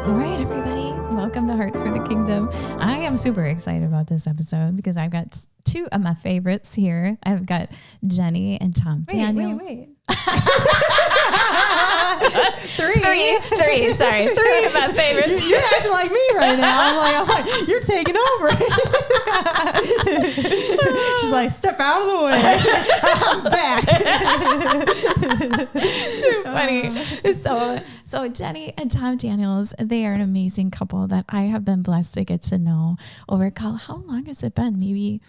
All right, everybody, welcome to Hearts for the Kingdom. I am super excited about this episode because I've got two of my favorites here. I've got Jenny and Tom Daniels. Wait. Three. Sorry, three of my favorites. You're acting like me right now. I'm like, you're taking over. She's like, step out of the way. I'm back. Too funny. So Jenny and Tom Daniels, they are an amazing couple that I have been blessed to get to know over, how long has it been? Maybe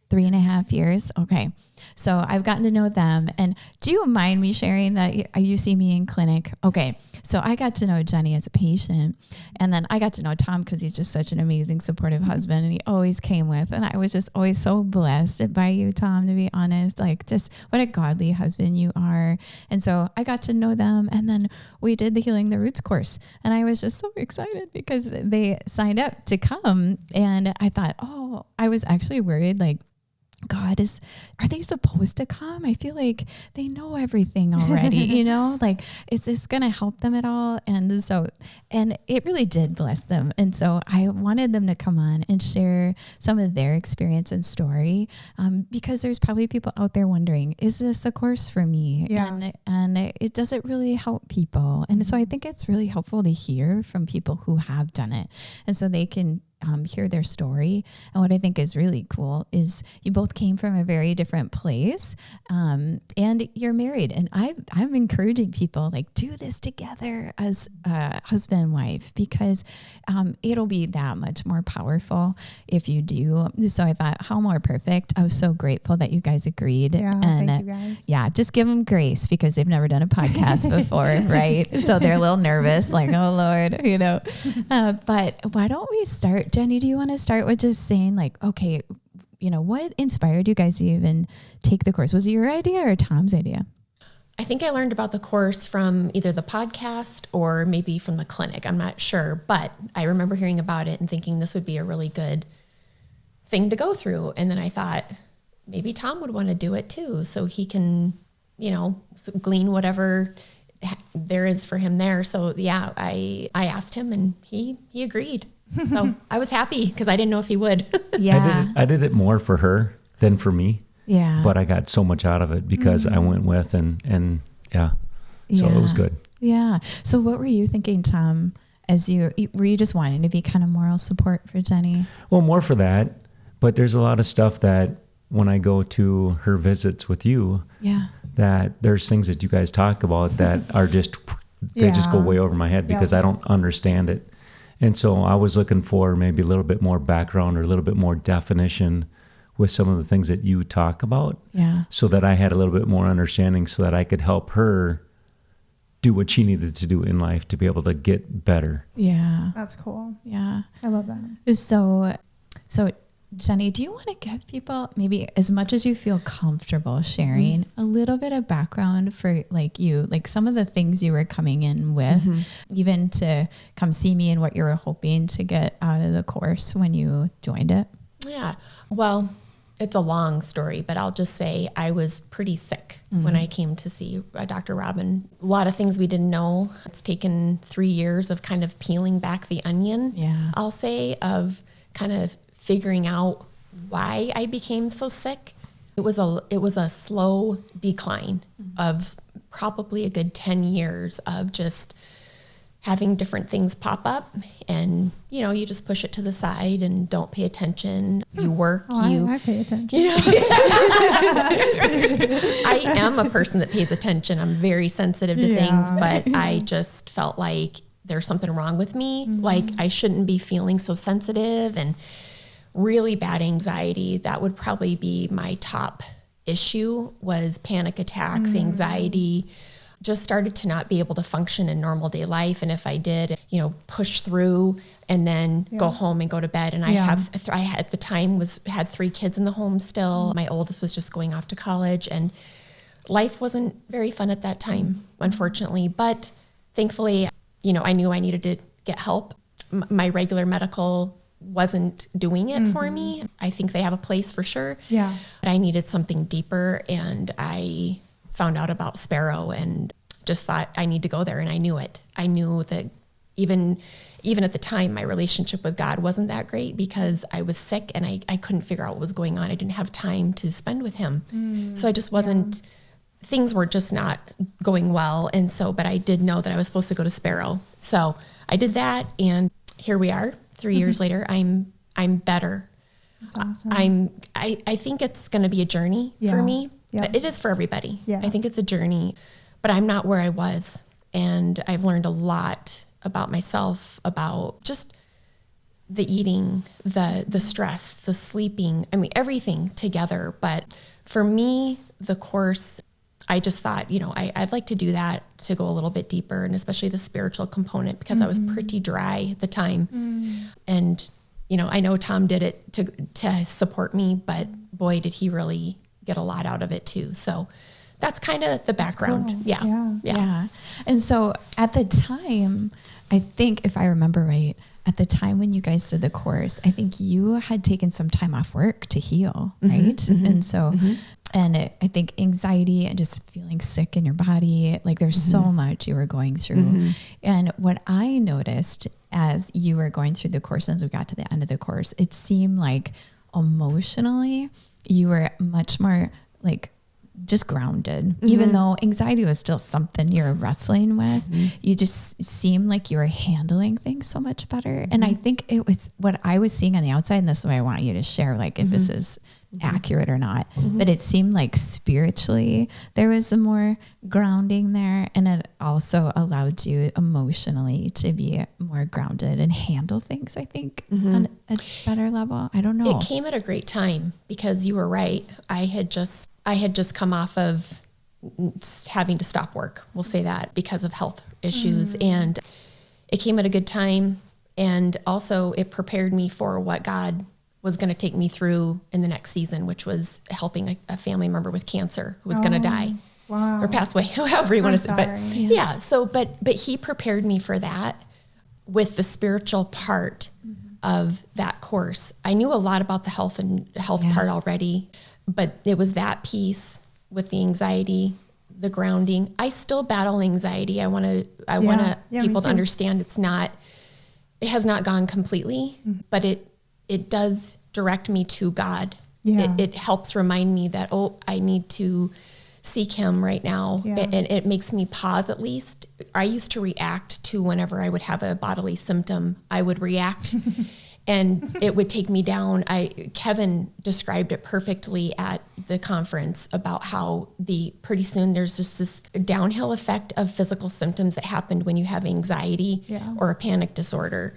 3.5 years. Okay. So I've gotten to know them. And do you mind me sharing that you see me in clinic? Okay. So I got to know Jenny as a patient, and then I got to know Tom because he's just such an amazing, supportive husband, and he always came with, and I was just always so blessed by you, Tom, to be honest, like just what a godly husband you are. And so I got to know them, and then we did the Healing the Roots course, and I was just so excited because they signed up to come. And I thought, I was actually worried, like, God, are they supposed to come? I feel like they know everything already, like, is this going to help them at all? And it really did bless them. And so I wanted them to come on and share some of their experience and story, because there's probably people out there wondering, is this a course for me? Yeah. And it doesn't really help people. And so I think it's really helpful to hear from people who have done it. And so they can hear their story. And what I think is really cool is you both came from a very different place, and you're married. And I'm encouraging people, like, do this together as a husband and wife, because it'll be that much more powerful if you do. So I thought, how more perfect. I was so grateful that you guys agreed. Yeah, and thank you guys. Yeah, just give them grace because they've never done a podcast before, right? So they're a little nervous, like, oh Lord, but why don't we start? Jenny, do you want to start with just saying, like, okay, what inspired you guys to even take the course? Was it your idea or Tom's idea? I think I learned about the course from either the podcast or maybe from the clinic. I'm not sure, but I remember hearing about it and thinking this would be a really good thing to go through. And then I thought maybe Tom would want to do it too, so he can, glean whatever there is for him there. So yeah, I asked him and he agreed. So I was happy because I didn't know if he would. Yeah. I did it more for her than for me. Yeah. But I got so much out of it because I went with and yeah. So it was good. Yeah. So what were you thinking, Tom, were you just wanting to be kind of moral support for Jenny? Well, more for that, but there's a lot of stuff that when I go to her visits with you, that there's things that you guys talk about that are just, they just go way over my head because I don't understand it. And so I was looking for maybe a little bit more background or a little bit more definition with some of the things that you talk about, so that I had a little bit more understanding so that I could help her do what she needed to do in life to be able to get better. Yeah. That's cool. Yeah. I love that. So Jenny, do you want to give people, maybe as much as you feel comfortable sharing, a little bit of background for like some of the things you were coming in with, even to come see me and what you were hoping to get out of the course when you joined it? Yeah. Well, it's a long story, but I'll just say I was pretty sick when I came to see Dr. Robin. A lot of things we didn't know. It's taken 3 years of kind of peeling back the onion, I'll say, of kind of figuring out why I became so sick. It was a slow decline of probably a good 10 years of just having different things pop up, and you just push it to the side and don't pay attention. You work, I pay attention. I am a person that pays attention. I'm very sensitive to things, but I just felt like there's something wrong with me. Like I shouldn't be feeling so sensitive, and really bad anxiety. That would probably be my top issue, was panic attacks, anxiety. Just started to not be able to function in normal day life. And if I did, push through and then go home and go to bed. And I at the time had 3 kids in the home still. My oldest was just going off to college, and life wasn't very fun at that time, unfortunately. But thankfully, I knew I needed to get help. My regular medical wasn't doing it for me. I think they have a place for sure. Yeah. But I needed something deeper, and I found out about Sparrow and just thought I need to go there, and I knew it. I knew that even at the time, my relationship with God wasn't that great because I was sick and I couldn't figure out what was going on. I didn't have time to spend with him. So I just wasn't, things were just not going well. And so, but I did know that I was supposed to go to Sparrow. So I did that, and here we are 3 years later. I'm better. That's awesome. I think it's going to be a journey for me. But it is for everybody. I think it's a journey, but I'm not where I was. And I've learned a lot about myself, about just the eating, the stress, the sleeping, I mean, everything together. But for me, the course, I just thought, I'd like to do that, to go a little bit deeper, and especially the spiritual component, because I was pretty dry at the time. And, I know Tom did it to support me, but boy, did he really get a lot out of it too. So that's kind of the background. Cool. Yeah. And so at the time, I think if I remember right, at the time when you guys did the course, I think you had taken some time off work to heal, right? And so, and I think anxiety and just feeling sick in your body, like there's so much you were going through. And what I noticed as you were going through the course, as we got to the end of the course, it seemed like emotionally you were much more like just grounded, even though anxiety was still something you're wrestling with. You just seemed like you were handling things so much better. And I think it was what I was seeing on the outside, and this is what I want you to share, like if this is accurate or not, but it seemed like spiritually there was a more grounding there, and it also allowed you emotionally to be more grounded and handle things, I think, on a better level. I don't know. It came at a great time, because you were right. I had just come off of having to stop work. We'll say that, because of health issues. And it came at a good time. And also it prepared me for what God was going to take me through in the next season, which was helping a family member with cancer who was going to die or pass away, however you want to say. But but he prepared me for that with the spiritual part of that course. I knew a lot about the health part already, but it was that piece with the anxiety, the grounding. I still battle anxiety. I want people to understand it has not gone completely, but it does direct me to God. It helps remind me that, I need to seek him right now. And it makes me pause at least. I used to react to whenever I would have a bodily symptom, I would react and it would take me down. Kevin described it perfectly at the conference about how pretty soon there's just this downhill effect of physical symptoms that happened when you have anxiety or a panic disorder.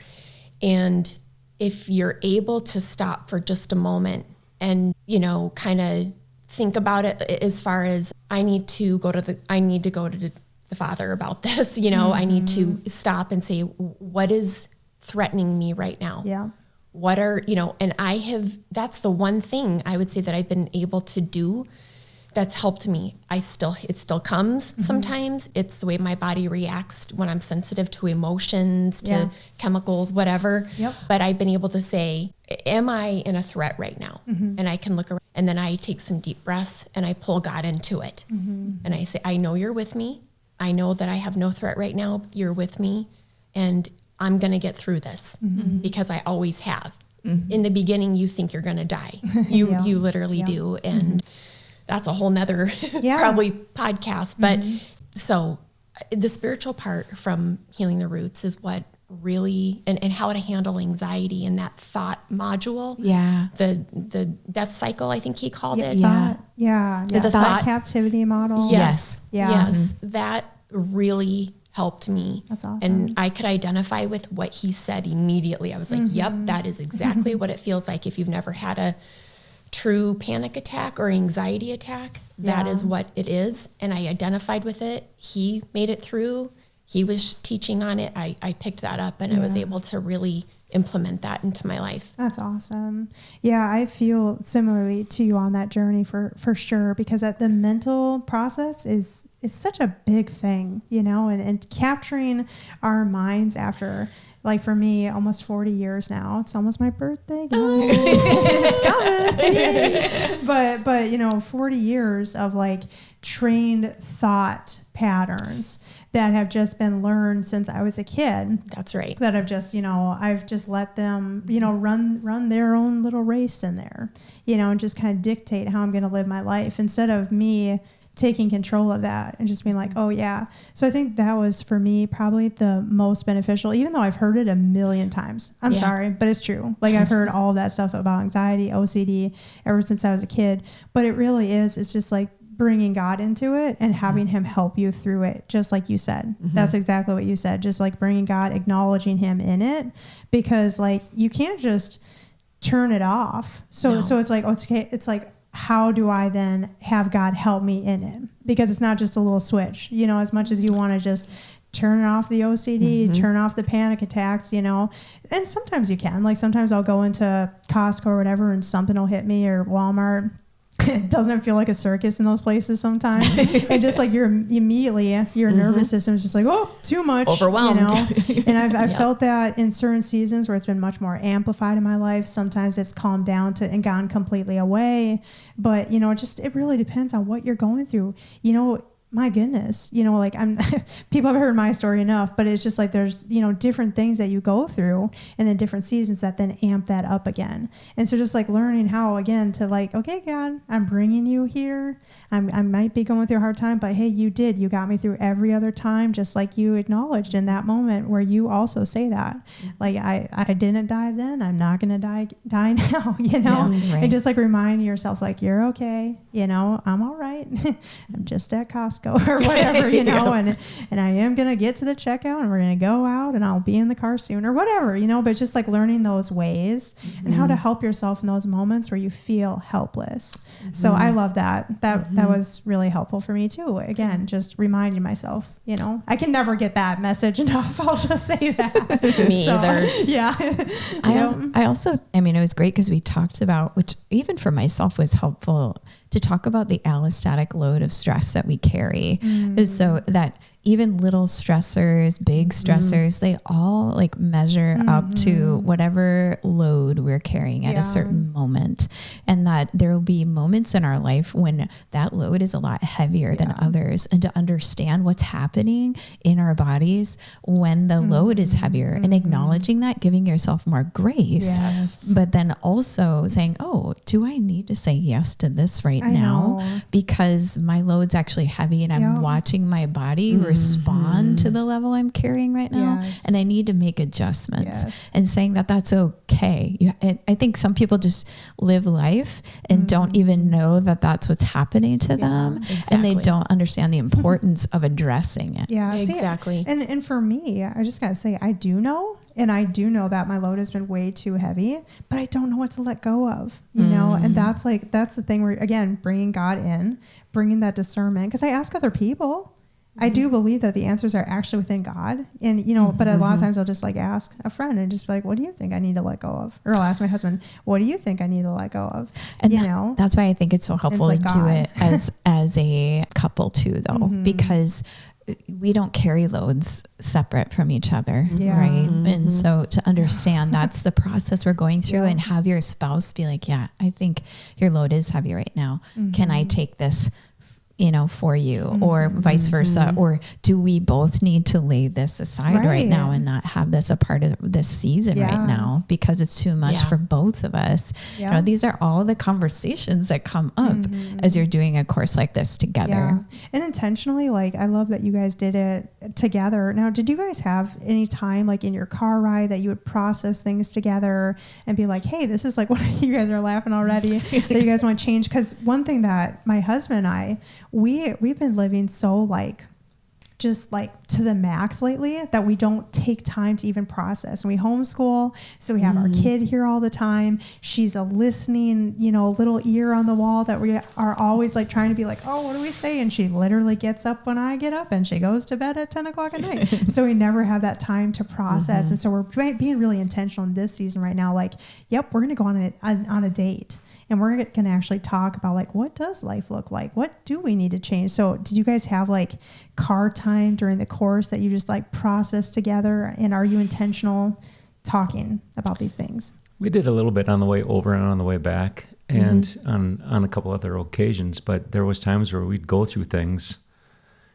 And if you're able to stop for just a moment and, kind of think about it as far as I need to go to the Father about this, I need to stop and say, what is threatening me right now? Yeah. What are, and that's the one thing I would say that I've been able to do that's helped me. It still comes sometimes. It's the way my body reacts when I'm sensitive to emotions, to chemicals, whatever. But I've been able to say, am I in a threat right now? And I can look around, and then I take some deep breaths and I pull God into it. And I say, I know you're with me. I know that I have no threat right now. You're with me, and I'm going to get through this because I always have. In the beginning, you think you're going to die. You literally do. And that's a whole nother probably podcast. But so the spiritual part from Healing the Roots is what really, and how to handle anxiety and that thought module. The death cycle, I think he called it. The thought captivity model. Yes. That really helped me. That's awesome. And I could identify with what he said immediately. I was like, yep, that is exactly what it feels like. If you've never had a true panic attack or anxiety attack, that is what it is. And I identified with it. He made it through. He was teaching on it. I picked that up, and I was able to really implement that into my life. That's awesome. Yeah, I feel similarly to you on that journey for sure, because the mental process it's such a big thing, and capturing our minds after like for me, almost 40 years now. It's almost my birthday. It's coming. but you know, 40 years of like trained thought patterns that have just been learned since I was a kid. That's right. That I've just, you know, I've just let them, you know, run their own little race in there, you know, and just kind of dictate how I'm going to live my life instead of me taking control of that and just being like, oh yeah. So I think that was for me probably the most beneficial, even though I've heard it a million times. I'm sorry, but it's true. Like I've heard all of that stuff about anxiety, OCD ever since I was a kid, but it really is, it's just like bringing God into it and having him help you through it. Just like you said, that's exactly what you said. Just like bringing God, acknowledging him in it, because like you can't just turn it off. So it's like, okay. It's like, how do I then have God help me in it? Because it's not just a little switch, you know, as much as you want to just turn off the OCD, turn off the panic attacks, you know, and sometimes you can, like sometimes I'll go into Costco or whatever and something will hit me, or Walmart. It doesn't feel like a circus in those places sometimes. And just like your nervous system is just like, oh, too much. Overwhelmed. You know? And I've felt that in certain seasons where it's been much more amplified in my life. Sometimes it's calmed down and gone completely away. But, you know, it really depends on what you're going through. You know, my goodness, you know, like people have heard my story enough, but it's just like, there's, you know, different things that you go through and then different seasons that then amp that up again. And so just like learning how, again, to like, okay, God, I'm bringing you here. I might be going through a hard time, but hey, you got me through every other time. Just like you acknowledged in that moment where you also say that, like, I didn't die then. I'm not going to die now, you know, and just like reminding yourself, like, you're okay. You know, I'm all right. I'm just at Costco or whatever, you know, and I am going to get to the checkout and we're going to go out and I'll be in the car soon or whatever, you know, but just like learning those ways and how to help yourself in those moments where you feel helpless. So I love that. That was really helpful for me too. Again, just reminding myself, you know, I can never get that message enough. I'll just say that. Me either. Yeah. I also, I mean, it was great because we talked about, which even for myself was helpful to talk about the allostatic load of stress that we carry. So that even little stressors, big stressors, they all like measure up to whatever load we're carrying at a certain moment. And that there will be moments in our life when that load is a lot heavier than others. And to understand what's happening in our bodies when the load is heavier and acknowledging that, giving yourself more grace, but then also saying, oh, do I need to say yes to this right now? Because my load's actually heavy and I'm watching my body respond to the level I'm carrying right now. And I need to make adjustments and saying that that's okay. I think some people just live life and don't even know that that's what's happening to them. And they don't understand the importance of addressing it. Yeah, exactly. See, and for me, I just got to say, I do know. And I do know that my load has been way too heavy, but I don't know what to let go of, you know? And that's the thing where, again, bringing God in, bringing that discernment. Cause I ask other people, I do believe that the answers are actually within God. And, you know, but a lot of times I'll just like ask a friend and just be like, what do you think I need to let go of? Or I'll ask my husband, what do you think I need to let go of? And you know, that's why I think it's so helpful to do it as a couple too, though, because we don't carry loads separate from each other, right? And so to understand that's the process we're going through and have your spouse be like, yeah, I think your load is heavy right now. Can I take this, you know, for you, or vice versa? Or do we both need to lay this aside right now and not have this a part of this season right now because it's too much for both of us? You know, these are all the conversations that come up as you're doing a course like this together. And intentionally, like, I love that you guys did it together. Now, did you guys have any time, like in your car ride, that you would process things together and be like, hey, this is like, what you guys are laughing already that you guys want to change? Because one thing that my husband and I, we've been living so like just like to the max lately that we don't take time to even process. And we homeschool, so we have our kid here all the time. She's a listening, you know, little ear on the wall that we are always like trying to be like, oh, what do we say? And she literally gets up when I get up and she goes to bed at 10 o'clock at night. So we never have that time to process. And so we're being really intentional in this season right now. Like, yep, we're going to go on a date. and we're going to actually talk about like, what does life look like? What do we need to change? So did you guys have like car time during the course that you just like process together? And are you intentional talking about these things? We did a little bit on the way over and on the way back, and on a couple other occasions, but there was times where we'd go through things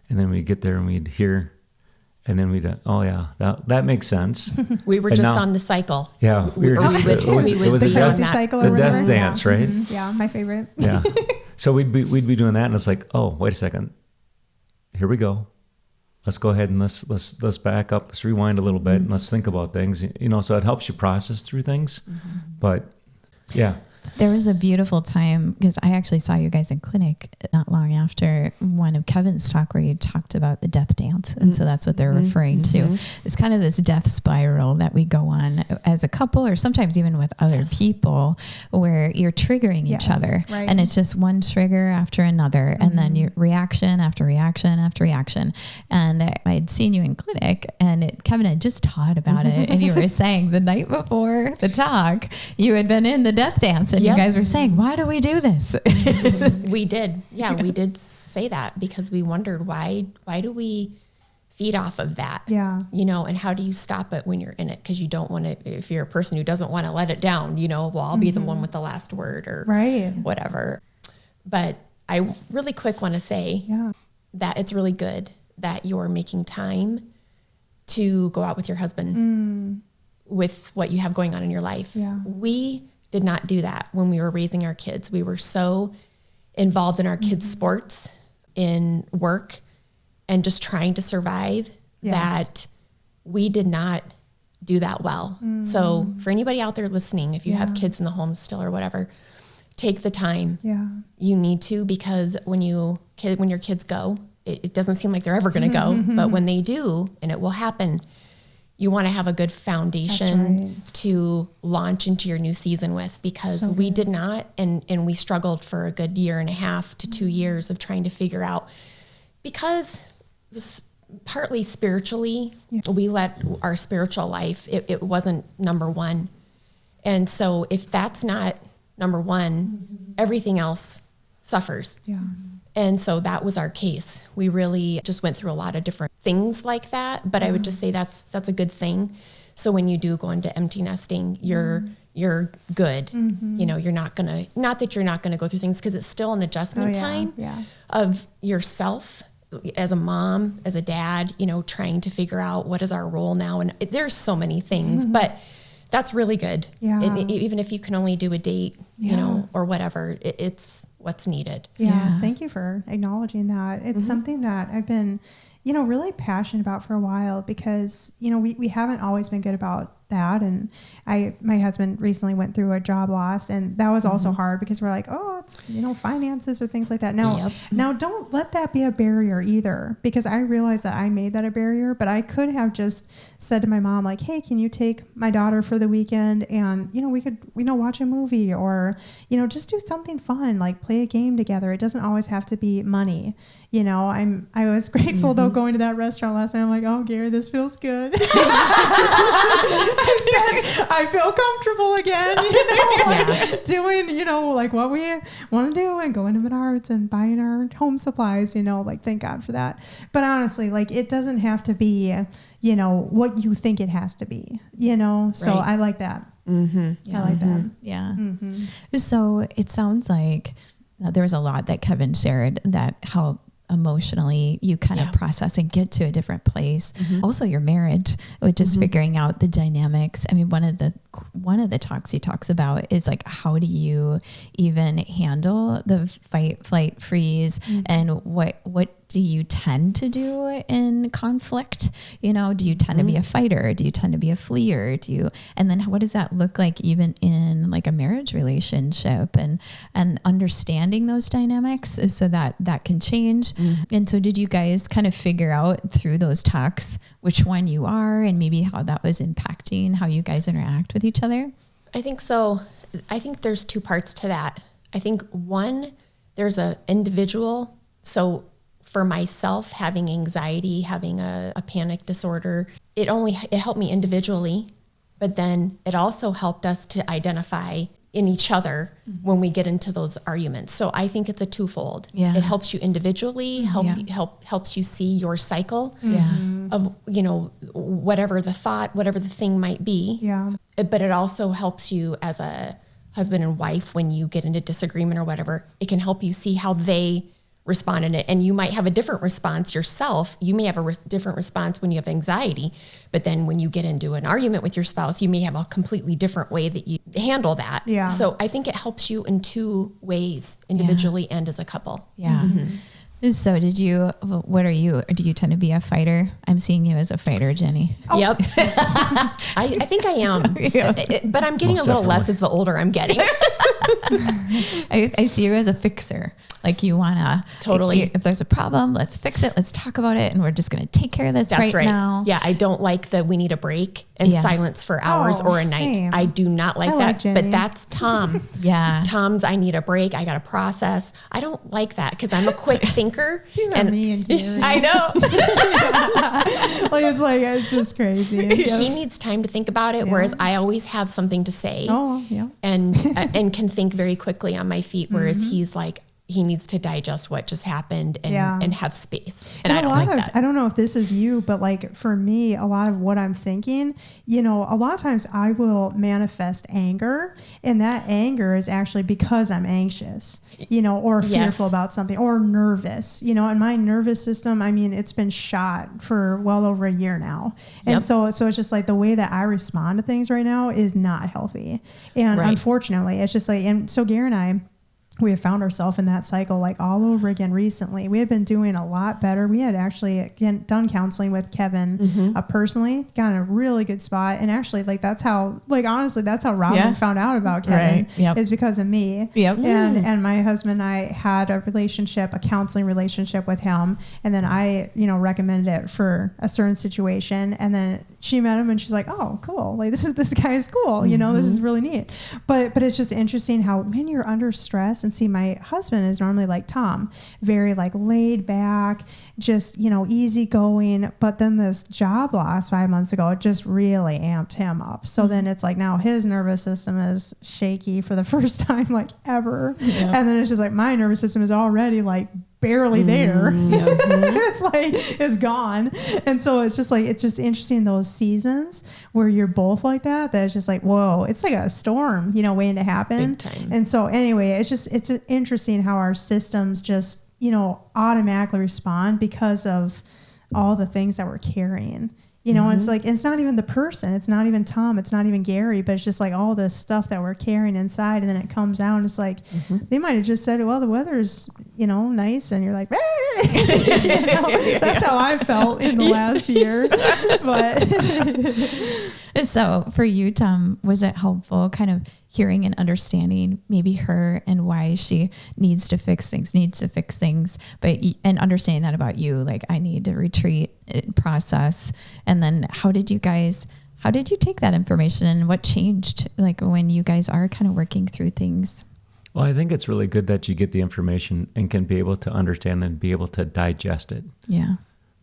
and then we'd get there and we'd hear, and then we'd, oh yeah, that makes sense. We were and just now, on the cycle. Yeah. We were just, it was the crazy cycle or whatever. Death dance, right? Mm-hmm. Yeah. My favorite. Yeah. So we'd be doing that, and it's like, oh, wait a second. Here we go. Let's go ahead and let's back up. Let's rewind a little bit and let's think about things, so it helps you process through things. But yeah. There was a beautiful time because I actually saw you guys in clinic not long after one of Kevin's talk where you talked about the death dance. And so that's what they're referring to. It's kind of this death spiral that we go on as a couple or sometimes even with other people where you're triggering each other. Right. And it's just one trigger after another. And then your reaction after reaction after reaction. And I had seen you in clinic and Kevin had just taught about it. And you were saying the night before the talk, you had been in the death dance. And you guys were saying, why do we do this? We did. Yeah, we did say that because we wondered why do we feed off of that? Yeah. And how do you stop it when you're in it? Because you don't want to, if you're a person who doesn't want to let it down, well, I'll be the one with the last word or whatever. But I really quick want to say that it's really good that you're making time to go out with your husband with what you have going on in your life. Yeah. We did not do that when we were raising our kids. We were so involved in our kids' sports, in work, and just trying to survive that we did not do that well. So for anybody out there listening, if you have kids in the home still or whatever, take the time. You need to, because when your kids go, it doesn't seem like they're ever going to go, but when they do, and it will happen, you want to have a good foundation to launch into your new season with, because we did not, and we struggled for a good 1.5 to 2 years of trying to figure out, because partly spiritually, we let our spiritual life, it wasn't number one. And so if that's not number one, everything else suffers. Yeah. And so that was our case. We really just went through a lot of different things like that, but I would just say that's a good thing. So when you do go into empty nesting, you're good. You're not that you're not gonna go through things, because it's still an adjustment time of yourself as a mom, as a dad, trying to figure out what is our role now. And there's so many things, but that's really good. Yeah. Even if you can only do a date, or whatever, it's what's needed. Yeah. Thank you for acknowledging that. It's something that I've been, really passionate about for a while, because, we haven't always been good about that. And my husband recently went through a job loss, and that was also hard, because we're like, oh, it's, finances or things like that. Now don't let that be a barrier either, because I realized that I made that a barrier, but I could have just said to my mom, like, hey, can you take my daughter for the weekend? And, we could, watch a movie, or, just do something fun, like play a game together. It doesn't always have to be money. I was grateful though, going to that restaurant last night. I'm like, oh, Gary, this feels good. I said, I feel comfortable again, doing, like what we want to do, and going to Menards and buying our home supplies, thank God for that. But honestly, like, it doesn't have to be, what you think it has to be, so I like that. I like that. Yeah. So it sounds like there was a lot that Kevin shared that helped emotionally you kind of process and get to a different place. Also your marriage, with just figuring out the dynamics. I mean, one of the talks he talks about is like, how do you even handle the fight, flight, freeze, and what do you tend to do in conflict? Do you tend to be a fighter? Do you tend to be a fleer? And then what does that look like even in like a marriage relationship, and understanding those dynamics so that can change. And so did you guys kind of figure out through those talks which one you are, and maybe how that was impacting how you guys interact with each other? I think so. I think there's two parts to that. I think one, there's a individual. So for myself, having anxiety, having a panic disorder, it helped me individually, but then it also helped us to identify in each other when we get into those arguments. So I think it's a twofold. Yeah. It helps you individually, helps you see your cycle of, you know, whatever the thought, whatever the thing might be. Yeah. But it also helps you as a husband and wife when you get into disagreement or whatever. It can help you see how they respond in it. And you might have a different response yourself. You may have a different response when you have anxiety, but then when you get into an argument with your spouse, you may have a completely different way that you handle that. Yeah. So I think it helps you in two ways, individually and as a couple. Yeah. So what are you? Do you tend to be a fighter? I'm seeing you as a fighter, Jenny. Yep. I think I am, but I'm getting Most a little less definitely. as the older I'm getting. I see you as a fixer. Like you want to Totally. if there's a problem, let's fix it. Let's talk about it. And we're just going to take care of this That's right now. Yeah. I don't like we need a break and silence for hours or a night. Same. I do not like I that, like Jenny. but that's Tom. Yeah. Tom's, I need a break. I got to process. I don't like that because I'm a quick thinker. These are me and Gary. I know. It's just crazy. She needs time to think about it, whereas I always have something to say. Oh, yeah. And can think very quickly on my feet, whereas he's like, he needs to digest what just happened and have space. And I don't like that. I don't know if this is you, but like for me, a lot of what I'm thinking, you know, a lot of times I will manifest anger, and that anger is actually because I'm anxious, you know, or fearful about something or nervous, you know, and my nervous system, I mean, it's been shot for well over a year now. And so it's just like the way that I respond to things right now is not healthy. And unfortunately, it's just like, and so Gary and I, we have found ourselves in that cycle like all over again recently. We had been doing a lot better. We had actually done counseling with Kevin personally, got in a really good spot. And actually that's how Robin found out about Kevin is because of me. And my husband and I had a counseling relationship with him. And then I, you know, recommended it for a certain situation. And then she met him and she's like, oh, cool. Like this guy is cool. You know, this is really neat. But it's just interesting how when you're under stress, and see, my husband is normally like Tom, very like laid back, just, you know, easygoing. But then this job loss 5 months ago, it just really amped him up. So then it's like now his nervous system is shaky for the first time like ever. And then it's just like my nervous system is already like barely there. It's like it's gone. And so it's just interesting those seasons where you're both like that it's just like, whoa, it's like a storm, you know, waiting to happen. Big time. And so anyway, it's just interesting how our systems just, you know, automatically respond because of all the things that we're carrying. You know, it's like, it's not even the person. It's not even Tom. It's not even Gary, but it's just like all this stuff that we're carrying inside. And then it comes out and it's like, they might have just said, well, the weather's, you know, nice. And you're like, you know, that's how I felt in the last year. But so for you, Tom, was it helpful kind of hearing and understanding maybe her and why she needs to fix things, and understanding that about you, like I need to retreat, process. And then how did you take that information and what changed like when you guys are kind of working through things? Well, I think it's really good that you get the information and can be able to understand and be able to digest it. Yeah.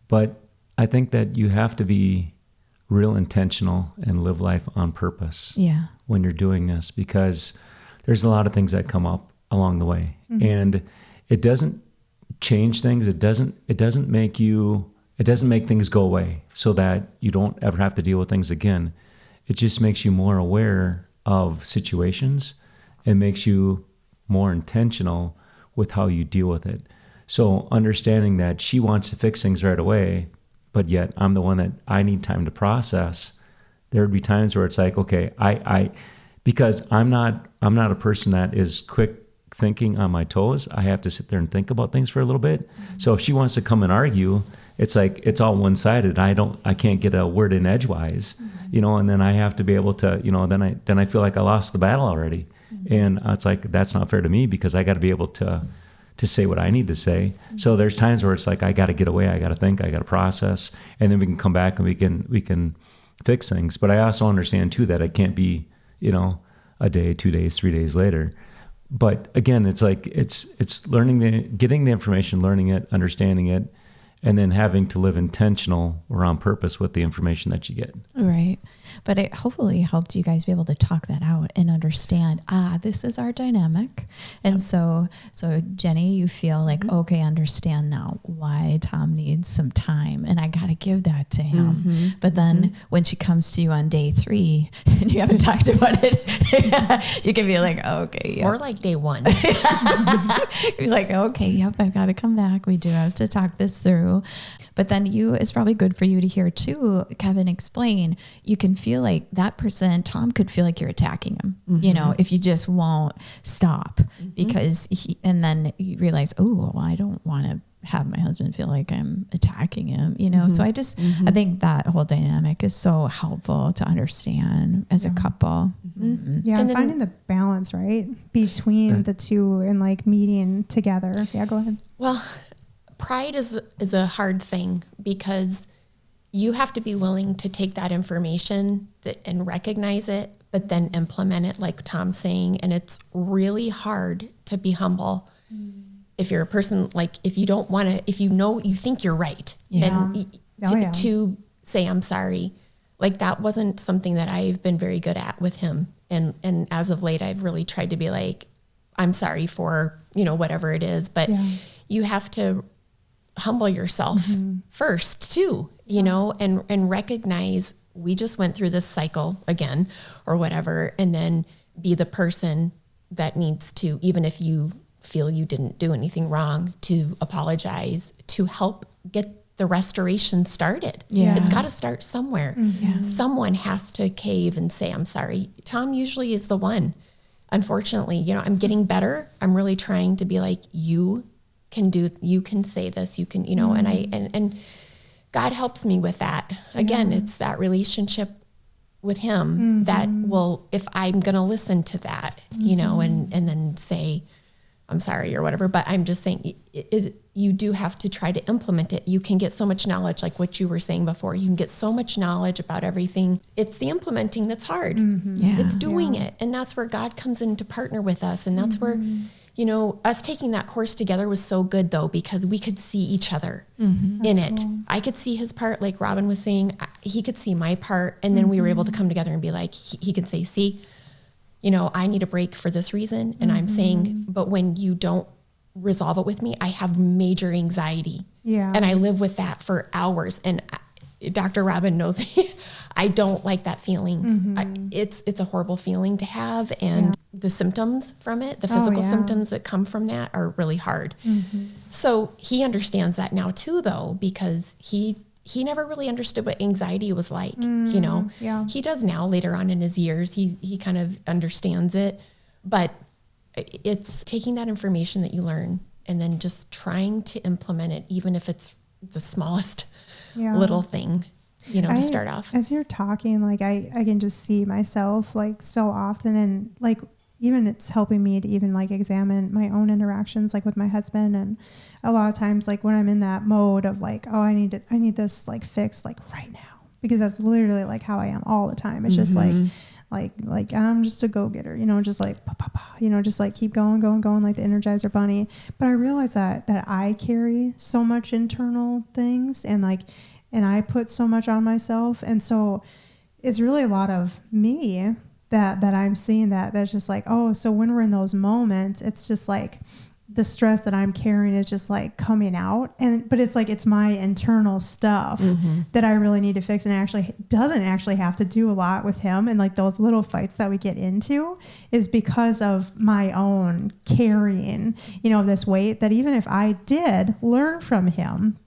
But I think that you have to be real intentional and live life on purpose when you're doing this, because there's a lot of things that come up along the way, and it doesn't change things. It doesn't make things go away so that you don't ever have to deal with things again. It just makes you more aware of situations and makes you more intentional with how you deal with it. So understanding that she wants to fix things right away, but yet I'm the one that I need time to process. There would be times where it's like, okay, because I'm not a person that is quick thinking on my toes. I have to sit there and think about things for a little bit. So if she wants to come and argue, it's like, it's all one-sided. I can't get a word in edgewise, you know, and then I have to be able to, you know, then I feel like I lost the battle already. And it's like, that's not fair to me because I got to be able to say what I need to say. So there's times where it's like, I got to get away. I got to think, I got to process, and then we can come back and we can fix things. But I also understand too, that it can't be, you know, a day, 2 days, 3 days later. But again, it's like, it's getting the information, learning it, understanding it, and then having to live intentional or on purpose with the information that you get. Right. But it hopefully helped you guys be able to talk that out and understand, this is our dynamic. And so Jenny, you feel like, okay, understand now why Tom needs some time and I got to give that to him. But then when she comes to you on day 3 and you haven't talked about it, you can be like, okay. Yep. Or like day 1. You're like, okay, yep, I've got to come back. We do have to talk this through. But then it's probably good for you to hear too, Kevin, explain, you can feel like that person, Tom could feel like you're attacking him, you know, if you just won't stop because and then you realize, oh, well, I don't want to have my husband feel like I'm attacking him, you know? So I think that whole dynamic is so helpful to understand as a couple. Yeah. And finding the balance, right, between the two and like meeting together. Yeah, go ahead. Well, pride is a hard thing because you have to be willing to take that information and recognize it, but then implement it like Tom's saying. And it's really hard to be humble. If you're a person, like if you don't want to, if you know, you think you're right, then to say, I'm sorry, like that wasn't something that I've been very good at with him. And as of late, I've really tried to be like, I'm sorry for, you know, whatever it is, but you have to humble yourself first too, you know, and recognize we just went through this cycle again or whatever, and then be the person that needs to, even if you feel you didn't do anything wrong, to apologize, to help get the restoration started. It's got to start somewhere. Someone has to cave and say, I'm sorry. Tom usually is the one. Unfortunately, you know, I'm getting better. I'm really trying to be like, you can say this, you can, you know, and God helps me with that. Again, it's that relationship with him that will, if I'm going to listen to that, you know, and then say, I'm sorry or whatever, but I'm just saying you do have to try to implement it. You can get so much knowledge, like what you were saying before, you can get so much knowledge about everything. It's the implementing that's hard. It's doing it. And that's where God comes in to partner with us. And that's where, you know, us taking that course together was so good though, because we could see each other in it. Cool. I could see his part, like Robin was saying, he could see my part. And then we were able to come together and be like, he can say, see, you know, I need a break for this reason. And I'm saying, but when you don't resolve it with me, I have major anxiety. And I live with that for hours. And Dr. Robin knows I don't like that feeling. It's a horrible feeling to have. And the symptoms from it, the physical symptoms that come from that are really hard. So he understands that now too, though, because he never really understood what anxiety was like, you know. He does now later on in his years. He kind of understands it, but it's taking that information that you learn and then just trying to implement it, even if it's the smallest little thing, you know, to start off. As you're talking, like I can just see myself like so often, and like even it's helping me to even like examine my own interactions like with my husband. And a lot of times like when I'm in that mode of like, oh, I need this like fixed like right now, because that's literally like how I am all the time. It's just like I'm just a go-getter, you know, just like, you know, just like keep going, like the Energizer Bunny. But I realize that I carry so much internal things and I put so much on myself. And so it's really a lot of me that I'm seeing that's just like, oh, so when we're in those moments, it's just like the stress that I'm carrying is just like coming out. But it's like, it's my internal stuff that I really need to fix. And it actually doesn't actually have to do a lot with him. And like those little fights that we get into is because of my own carrying, you know, this weight that even if I did learn from him,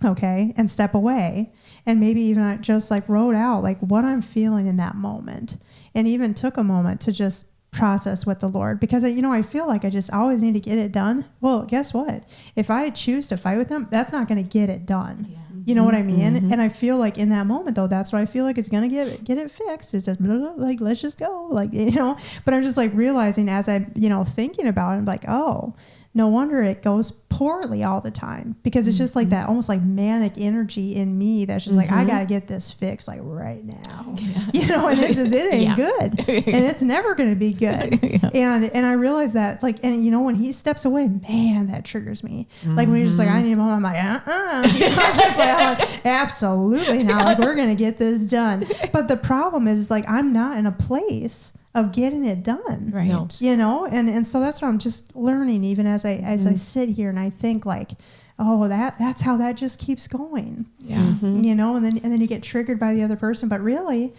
okay, and step away and maybe even just like wrote out like what I'm feeling in that moment, and even took a moment to just process with the Lord, because you know, I feel like I just always need to get it done. Well, guess what? If I choose to fight with him, that's not going to get it done. You know what I mean? And I feel like in that moment though, that's what I feel like it's going to get it fixed. It's just blah, blah, blah, like, let's just go, like, you know, but I'm just like realizing as I, you know, thinking about it, I'm like, oh, no wonder it goes poorly all the time, because it's just like that almost like manic energy in me that's just like, I got to get this fixed like right now, you know, and it ain't good, and it's never going to be good. And I realize that, like, and you know, when he steps away, man, that triggers me. Like when he's just like, I need him home, I'm like, you know, I'm like, absolutely not. Like, we're going to get this done. But the problem is, like, I'm not in a place of getting it done. Right. No. You know, and so that's what I'm just learning, even as I sit here and I think like, oh, that's how that just keeps going. Yeah. You know, and then you get triggered by the other person, but really,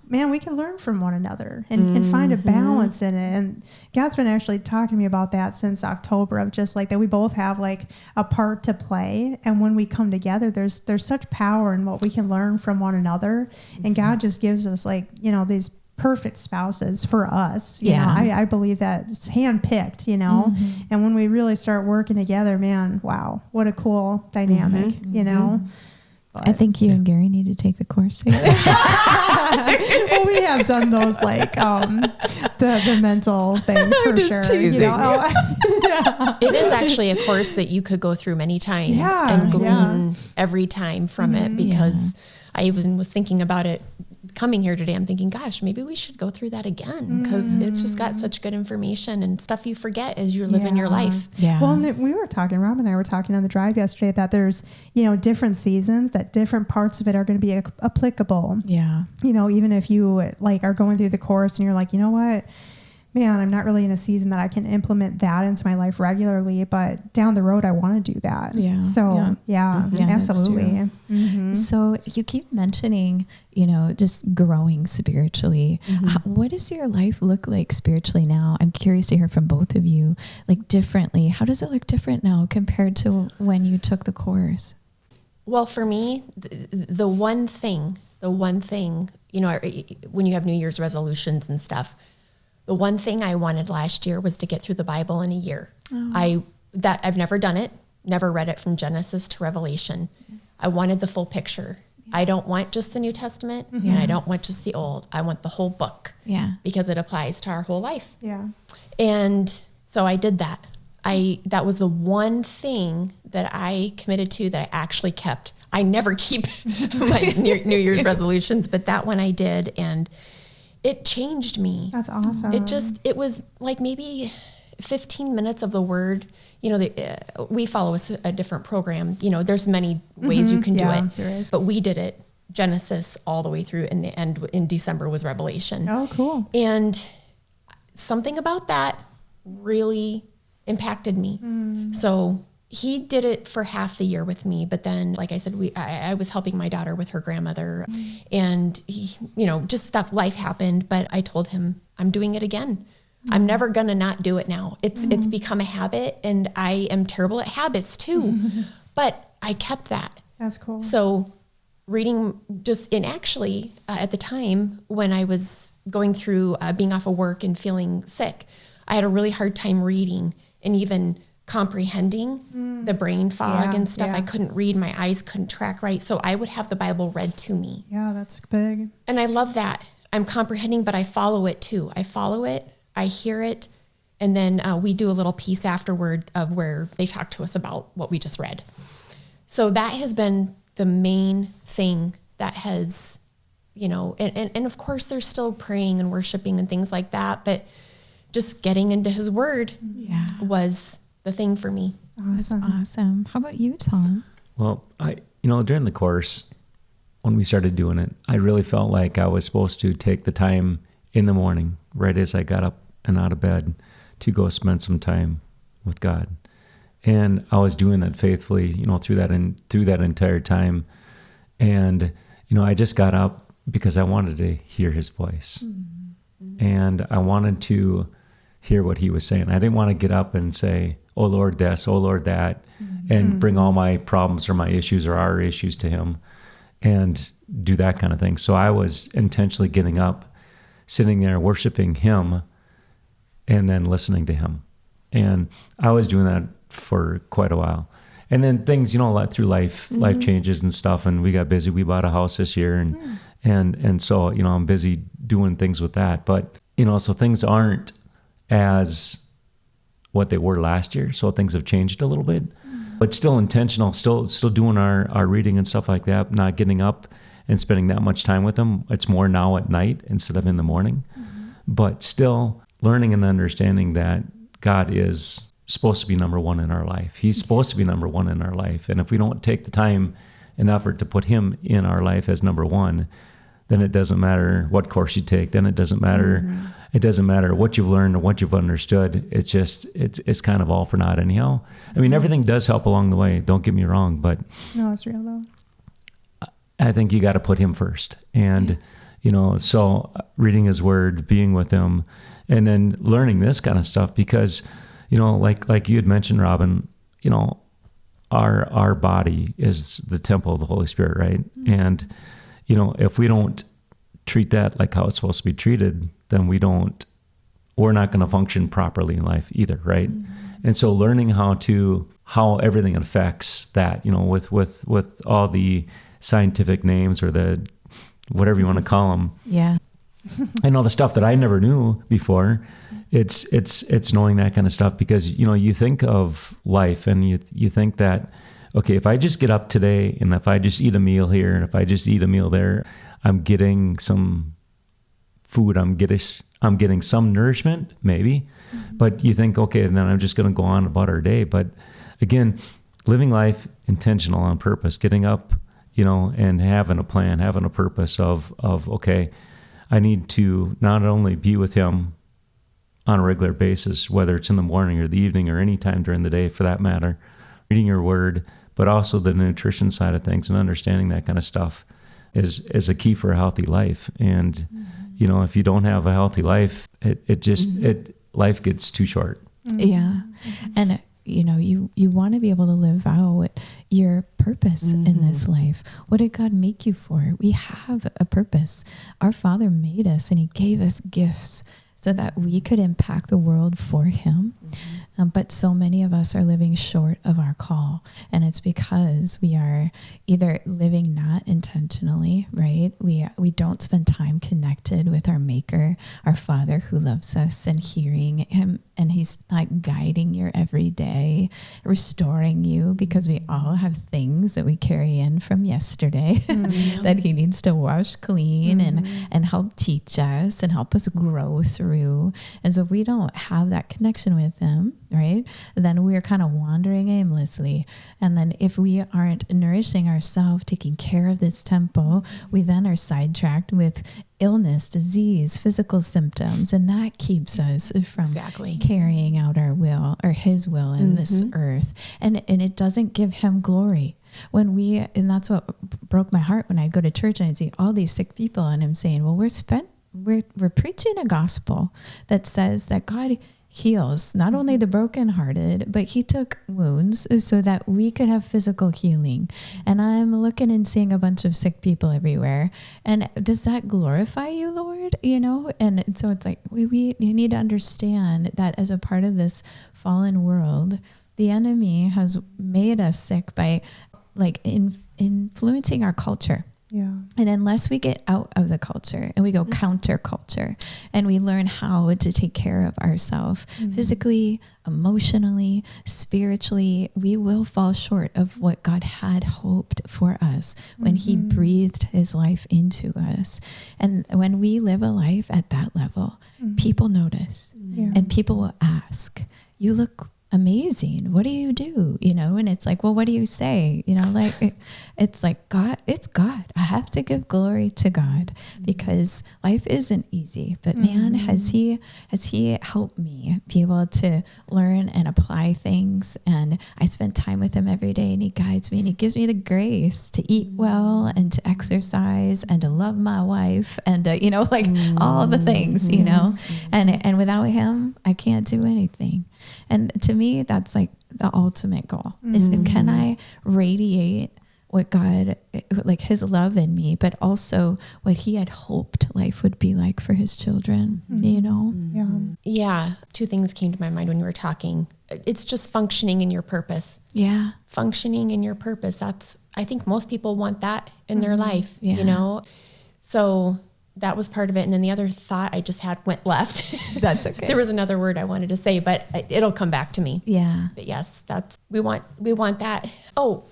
man, we can learn from one another and find a balance in it. And God's been actually talking to me about that since October, of just like that we both have like a part to play. And when we come together, there's such power in what we can learn from one another. And God just gives us, like, you know, these perfect spouses for us. You know, I believe that it's handpicked, you know, and when we really start working together, man, wow, what a cool dynamic, you know. But I think you and Gary need to take the course together. well, we have done those, like the mental things for sure. Teasing, you know? It is actually a course that you could go through many times and glean every time from it, because I even was thinking about it coming here today. I'm thinking, gosh, maybe we should go through that again, because it's just got such good information and stuff you forget as you're living your life. Yeah. Well, and we were talking, Rob and I were talking on the drive yesterday, that there's, you know, different seasons, that different parts of it are going to be applicable. Yeah. You know, even if you like are going through the course and you're like, you know what, man, I'm not really in a season that I can implement that into my life regularly, but down the road, I want to do that. Yeah. So yeah, absolutely. So you keep mentioning, you know, just growing spiritually. What does your life look like spiritually now? I'm curious to hear from both of you, like differently. How does it look different now compared to when you took the course? Well, for me, the one thing, you know, when you have New Year's resolutions and stuff, the one thing I wanted last year was to get through the Bible in a year. I've never done it, never read it from Genesis to Revelation. I wanted the full picture. I don't want just the New Testament, and I don't want just the Old. I want the whole book, because it applies to our whole life. Yeah. And so I did that. That was the one thing that I committed to, that I actually kept. I never keep my New Year's resolutions, but that one I did, and it changed me. That's awesome. It was like maybe 15 minutes of the word. You know, we follow a different program. You know, there's many ways you can do it, there is. but we did it Genesis all the way through, and the end in December was Revelation. Oh, cool. And something about that really impacted me. So he did it for half the year with me, but then, like I said, I was helping my daughter with her grandmother, and he, you know, just stuff, life happened, but I told him, I'm doing it again. I'm never going to not do it now. It's become a habit, and I am terrible at habits too, but I kept that. That's cool. So reading actually at the time when I was going through being off of work and feeling sick, I had a really hard time reading and even comprehending the brain fog and stuff. I couldn't read, my eyes couldn't track right. So I would have the Bible read to me. Yeah, that's big. And I love that. I'm comprehending, but I follow it too. I follow it, I hear it, and then we do a little piece afterward of where they talk to us about what we just read. So that has been the main thing that has, you know, and of course there's still praying and worshiping and things like that, but just getting into his word was the thing for me. Awesome. That's awesome. How about you, Tom? Well, during the course, when we started doing it, I really felt like I was supposed to take the time in the morning, right as I got up and out of bed, to go spend some time with God. And I was doing that faithfully, you know, through that entire time. And, you know, I just got up because I wanted to hear his voice. And I wanted to hear what he was saying. I didn't want to get up and say, oh Lord this, oh Lord that, and bring all my problems or my issues or our issues to him and do that kind of thing. So I was intentionally getting up, sitting there worshiping him, and then listening to him. And I was doing that for quite a while. And then things, you know, through life changes and stuff, and we got busy. We bought a house this year, and so, you know, I'm busy doing things with that. But, you know, so things aren't as what they were last year. So things have changed a little bit, but still intentional, still doing our reading and stuff like that, not getting up and spending that much time with them. It's more now at night instead of in the morning, but still learning and understanding that God is supposed to be number one in our life. He's supposed to be number one in our life. And if we don't take the time and effort to put him in our life as number one, then it doesn't matter what course you take. Then it doesn't matter. It doesn't matter what you've learned or what you've understood. It's just, it's kind of all for naught anyhow. I mean, everything does help along the way. Don't get me wrong, but no, it's real though. I think you got to put him first. And, so reading his word, being with him, and then learning this kind of stuff because, like you had mentioned, Robin, our body is the temple of the Holy Spirit, right? And, if we don't treat that like how it's supposed to be treated, then we're not going to function properly in life either, right? And so learning how everything affects that, with all the scientific names or the whatever you want to call them. Yeah. And all the stuff that I never knew before, it's knowing that kind of stuff because, you think of life and you think that, okay, if I just get up today and if I just eat a meal here and if I just eat a meal there, I'm getting some food, I'm getting some nourishment, maybe. But you think, okay, and then I'm just going to go on about our day. But again, living life intentional on purpose, getting up, and having a plan, having a purpose of okay, I need to not only be with him on a regular basis, whether it's in the morning or the evening or any time during the day for that matter, reading your word, but also the nutrition side of things and understanding that kind of stuff is a key for a healthy life. And, if you don't have a healthy life, life gets too short. Yeah. And, you want to be able to live out your purpose in this life. What did God make you for? We have a purpose. Our Father made us and he gave us gifts so that we could impact the world for him. But so many of us are living short of our call. And it's because we are either living not intentionally, right? We don't spend time connected with our Maker, our Father who loves us, and hearing him. And he's not guiding your every day, restoring you, because we all have things that we carry in from yesterday that he needs to wash clean and help teach us and help us grow through. And so if we don't have that connection with him, right, then we're kind of wandering aimlessly. And then if we aren't nourishing ourselves, taking care of this temple, we then are sidetracked with illness, disease, physical symptoms, and that keeps us from carrying out our will or his will in this earth. And it doesn't give him glory. And that's what broke my heart when I'd go to church and I'd see all these sick people and I'm saying, well, we're preaching a gospel that says that God heals not only the brokenhearted, but he took wounds so that we could have physical healing. And I'm looking and seeing a bunch of sick people everywhere. And does that glorify you, Lord? And so it's like, we need to understand that as a part of this fallen world, the enemy has made us sick by influencing our culture. Yeah. And unless we get out of the culture and we go counterculture and we learn how to take care of ourselves physically, emotionally, spiritually, we will fall short of what God had hoped for us when he breathed his life into us. And when we live a life at that level, people notice and people will ask, you look amazing. What do you do? And it's like, well, what do you say? It's like God, it's God. I have to give glory to God because life isn't easy, but man, has he helped me be able to learn and apply things. And I spend time with him every day and he guides me and he gives me the grace to eat well and to exercise and to love my wife and, all the things, and without him, I can't do anything. And to me, that's like the ultimate goal is can I radiate what God, like his love in me, but also what he had hoped life would be like for his children, Yeah. Two things came to my mind when you were talking. It's just functioning in your purpose. Yeah. Functioning in your purpose. I think most people want that in their life, Yeah. So that was part of it. And then the other thought I just had went left. That's okay. There was another word I wanted to say, but it'll come back to me. Yeah. But yes, we want that. Oh,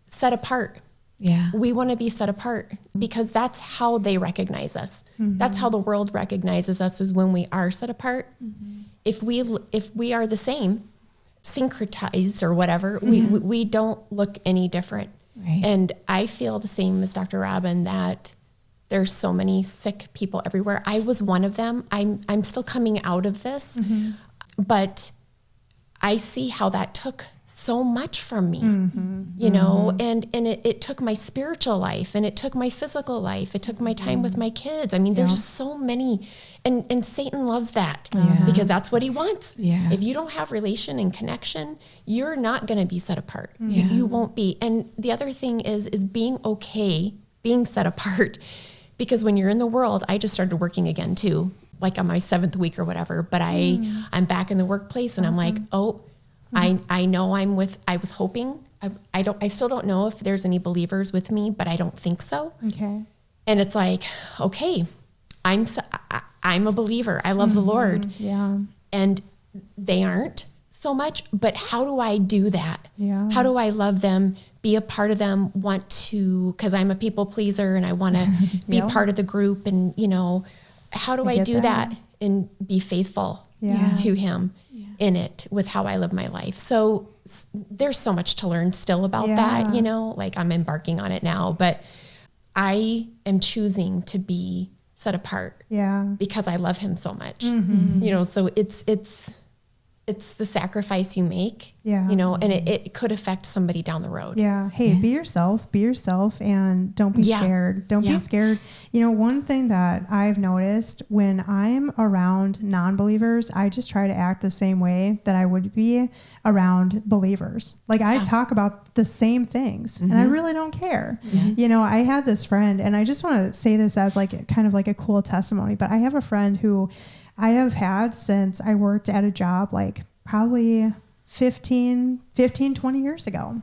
set apart. Yeah. We want to be set apart because that's how they recognize us. Mm-hmm. That's how the world recognizes us, is when we are set apart. Mm-hmm. If we are the same, syncretized or whatever, we don't look any different. Right. And I feel the same as Dr. Robin, that there's so many sick people everywhere. I was one of them. I'm still coming out of this, but I see how that took so much from me, you know, and it took my spiritual life, and it took my physical life. It took my time with my kids. I mean, there's so many, and Satan loves that because that's what he wants. Yeah. If you don't have relation and connection, you're not going to be set apart. You won't be. And the other thing is being okay, being set apart, because when you're in the world, I just started working again too, like on my 7th week or whatever, but I'm back in the workplace, and I'm like, oh, I know I was hoping, I still don't know if there's any believers with me, but I don't think so. Okay. And it's like, okay, I'm a believer. I love the Lord. Yeah. And they aren't so much, but how do I do that? Yeah. How do I love them, be a part of them, because I'm a people pleaser and I want to be part of the group, and, you know, how do I do that and be faithful to him in it with how I live my life? So there's so much to learn still about that, you know, like I'm embarking on it now, but I am choosing to be set apart because I love him so much, you know, so it's the sacrifice you make, you know, and it could affect somebody down the road. Yeah. Hey, be yourself, and don't be scared. Don't be scared. You know, one thing that I've noticed when I'm around non-believers, I just try to act the same way that I would be around believers. Like I talk about the same things and I really don't care. You know, I had this friend, and I just want to say this as like kind of like a cool testimony, but I have a friend who I have had since I worked at a job like probably 20 years ago.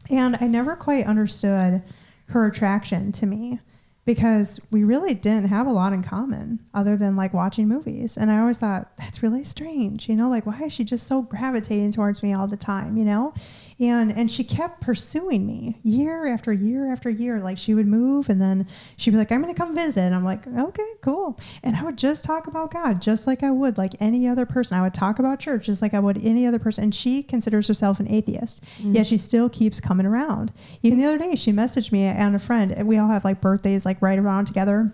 And I never quite understood her attraction to me because we really didn't have a lot in common other than like watching movies. And I always thought, that's really strange, you know, like why is she just so gravitating towards me all the time, you know? And she kept pursuing me year after year after year. Like she would move and then she'd be like, I'm going to come visit. And I'm like, okay, cool. And I would just talk about God just like I would like any other person. I would talk about church just like I would any other person. And she considers herself an atheist, yet she still keeps coming around. Even the other day, she messaged me and a friend, and we all have like birthdays like right around together.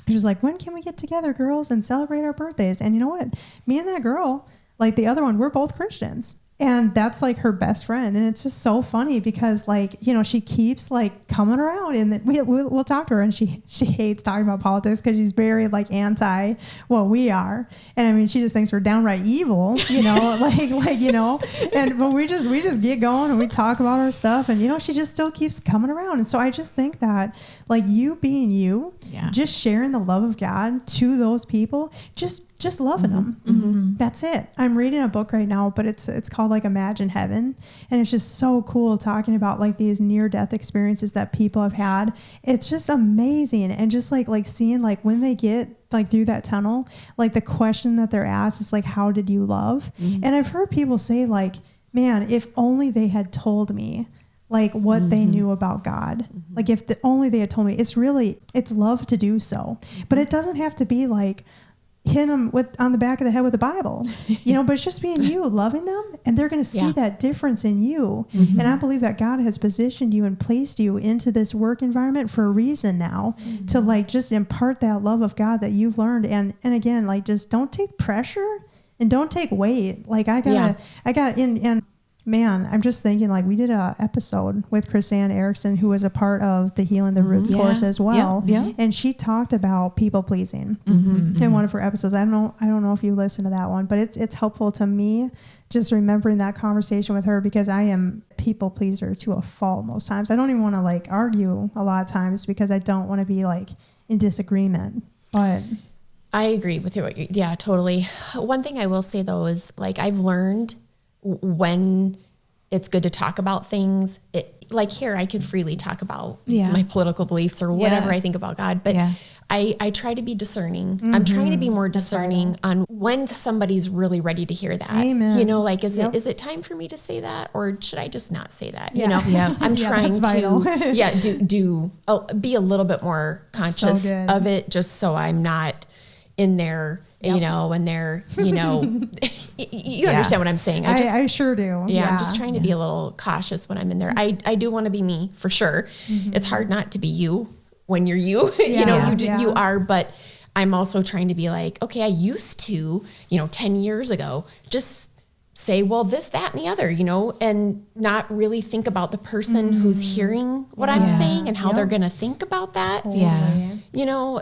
She was like, when can we get together, girls, and celebrate our birthdays? And you know what? Me and that girl, like the other one, we're both Christians. And that's like her best friend. And it's just so funny because like, you know, she keeps like coming around, and we'll talk to her, and she hates talking about politics because she's very like anti what we are. And I mean, she just thinks we're downright evil, you know, like, you know, but we just get going and we talk about our stuff, and, you know, she just still keeps coming around. And so I just think that like you being you, just sharing the love of God to those people, just loving them. That's it. I'm reading a book right now, but it's called like Imagine Heaven. And it's just so cool talking about like these near-death experiences that people have had. It's just amazing. And just like seeing like when they get like through that tunnel, like the question that they're asked is like, how did you love? And I've heard people say like, man, if only they had told me like what they knew about God. Like if only they had told me. It's love to do so. But it doesn't have to be like hit them on the back of the head with the Bible, you know, but it's just being you, loving them, and they're going to see that difference in you. And I believe that God has positioned you and placed you into this work environment for a reason now, to like just impart that love of God that you've learned. And again, like just don't take pressure and don't take weight. Like I got in man, I'm just thinking like we did a episode with Chrisanne Erickson, who was a part of the Healing the Roots course as well. And she talked about people pleasing in one of her episodes. I don't know if you listened to that one, but it's helpful to me just remembering that conversation with her, because I am people pleaser to a fault most times. I don't even want to like argue a lot of times because I don't want to be like in disagreement. But I agree with you. Yeah, totally. One thing I will say though is like I've learned when it's good to talk about things. Like here, I can freely talk about my political beliefs or whatever I think about God. But I try to be discerning. I'm trying to be more discerning on when somebody's really ready to hear that. Amen. You know, like, is it time for me to say that, or should I just not say that? You know, Yeah. I'm trying that's to, be a little bit more conscious of it, just so I'm not in there, you know, when they're, you know, you understand what I'm saying. I sure do. Yeah, I'm just trying to be a little cautious when I'm in there. I do want to be me, for sure. It's hard not to be you when you're you. You know, you are, but I'm also trying to be like, okay, I used to, 10 years ago, just say, well, this, that, and the other, and not really think about the person who's hearing what I'm saying and how they're going to think about that. Totally. Yeah.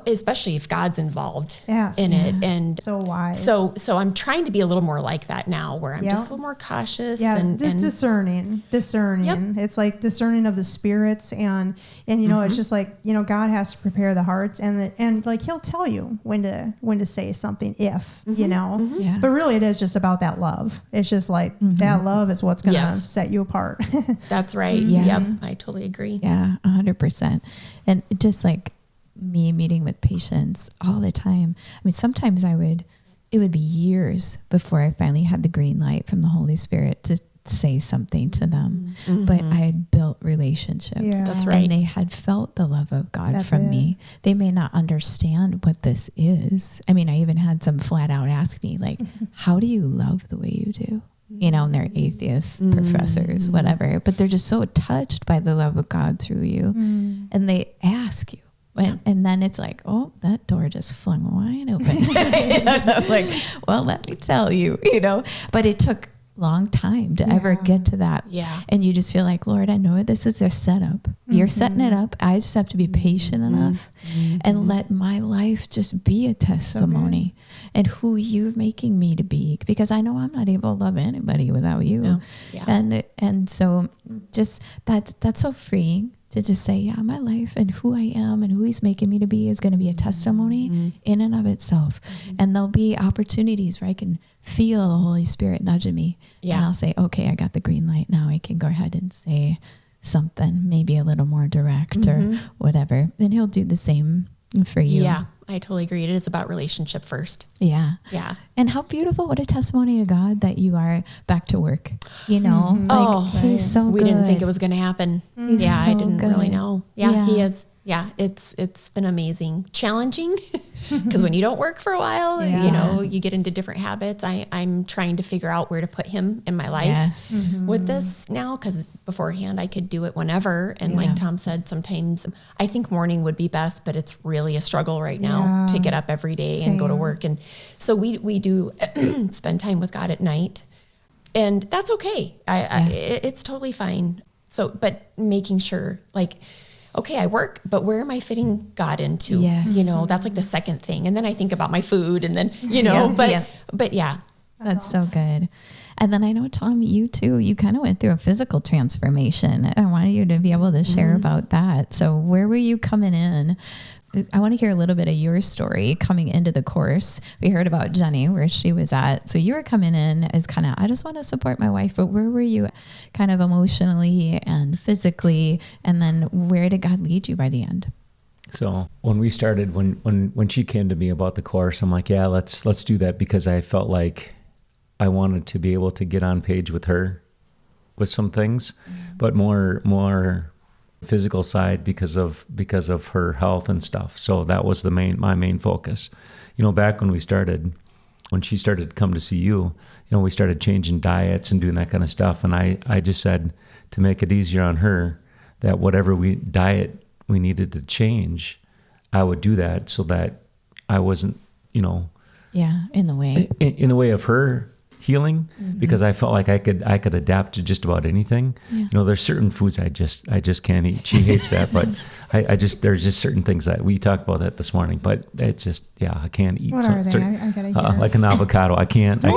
Especially if God's involved in it. And so wise. So I'm trying to be a little more like that now, where I'm just a little more cautious and discerning. Yep. It's like discerning of the spirits, and it's just like, God has to prepare the hearts, and like he'll tell you when to say something, but really it is just about that love. It's just like that love is what's going to set you apart. That's right. Yeah. Yep. I totally agree. Yeah, 100%. And just like me meeting with patients all the time. I mean, sometimes it would be years before I finally had the green light from the Holy Spirit to say something to them. But I had built relationship. Yeah. That's right. And they had felt the love of God from me. They may not understand what this is. I mean, I even had some flat out ask me, like, how do you love the way you do? And they're atheists, professors, whatever, but they're just so touched by the love of God through you. And they ask you. And then it's like, oh, that door just flung wide open. And I'm like, well, let me tell you, but it took long time to ever get to that. Yeah. And you just feel like, Lord, I know this is their setup. You're setting it up. I just have to be patient enough and let my life just be a testimony and who you're making me to be, because I know I'm not able to love anybody without you. No. Yeah. And so just that's so freeing to just say, yeah, my life and who I am and who he's making me to be is going to be a testimony in and of itself. And there'll be opportunities where I can feel the Holy Spirit nudging me. Yeah. And I'll say, okay, I got the green light. Now I can go ahead and say something, maybe a little more direct or whatever. And he'll do the same for you. Yeah, I totally agree. It is about relationship first. Yeah. Yeah. And how beautiful, what a testimony to God that you are back to work, he's so good. We didn't think it was going to happen. He's I so didn't really good. know. Yeah, he is. Yeah, it's been amazing. Challenging, because when you don't work for a while, you get into different habits. I'm trying to figure out where to put him in my life with this now, because beforehand I could do it whenever. And like Tom said, sometimes I think morning would be best, but it's really a struggle right now to get up every day and go to work. And so we do spend time with God at night, and that's okay. It's totally fine. So, but making sure, like, okay, I work, but where am I fitting God into? Yes. That's like the second thing. And then I think about my food, and then, but yeah. That's so good. And then I know, Tom, you too, you kind of went through a physical transformation. I wanted you to be able to share about that. So where were you coming in? I want to hear a little bit of your story coming into the course. We heard about Jenny, where she was at. So you were coming in as kind of, I just want to support my wife, but where were you kind of emotionally and physically? And then where did God lead you by the end? So when we started, when she came to me about the course, I'm like, yeah, let's do that, because I felt like I wanted to be able to get on page with her with some things, but more physical side because of her health and stuff. So that was my main focus. Back when she started to come to see you, we started changing diets and doing that kind of stuff. And I just said, to make it easier on her, that whatever diet we needed to change, I would do that, so that I wasn't, in the way. In the way of her healing, because I felt like I could adapt to just about anything. There's certain foods I just can't eat. She hates that, but there's just certain things that we talked about that this morning, but it's just, I can't eat. What are they? I gotta hear. Like an avocado. I can't. I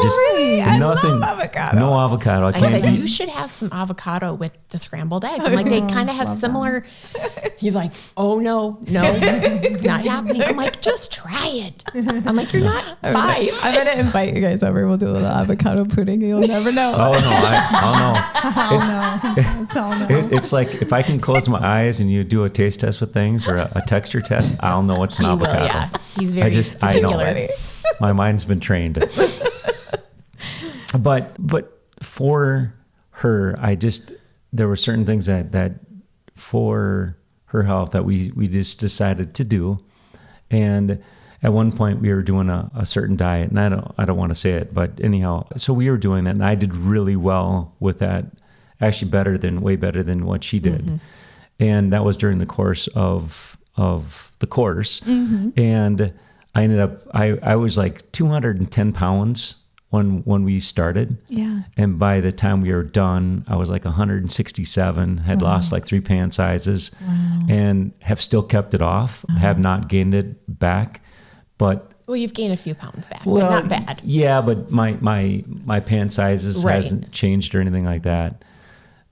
love avocado. No avocado. I said, can't. you should have some avocado with the scrambled eggs. I'm like, they kind of have similar. He's like, oh no, it's not happening. I'm like, just try it. I'm like, you're not 5. I'm going to invite you guys over. We'll do a little avocado pudding. You'll never know. Oh no, It's it's like if I can close my eyes and you do a taste test test with things or a texture test, I'll know it's an avocado. Yeah, he's very particular. I know it. My mind's been trained. But for her, there were certain things that for her health that we just decided to do. And at one point we were doing a certain diet, and I don't want to say it, but anyhow, so we were doing that, and I did really well with that, actually way better than what she did. Mm-hmm. And that was during the course of the course. Mm-hmm. And I ended up, I was like 210 pounds when we started. Yeah. And by the time we were done, I was like 167, had lost like 3 pant sizes, and have still kept it off, have not gained it back. But well, you've gained a few pounds back, but not bad. Yeah, but my pant sizes hasn't changed or anything like that.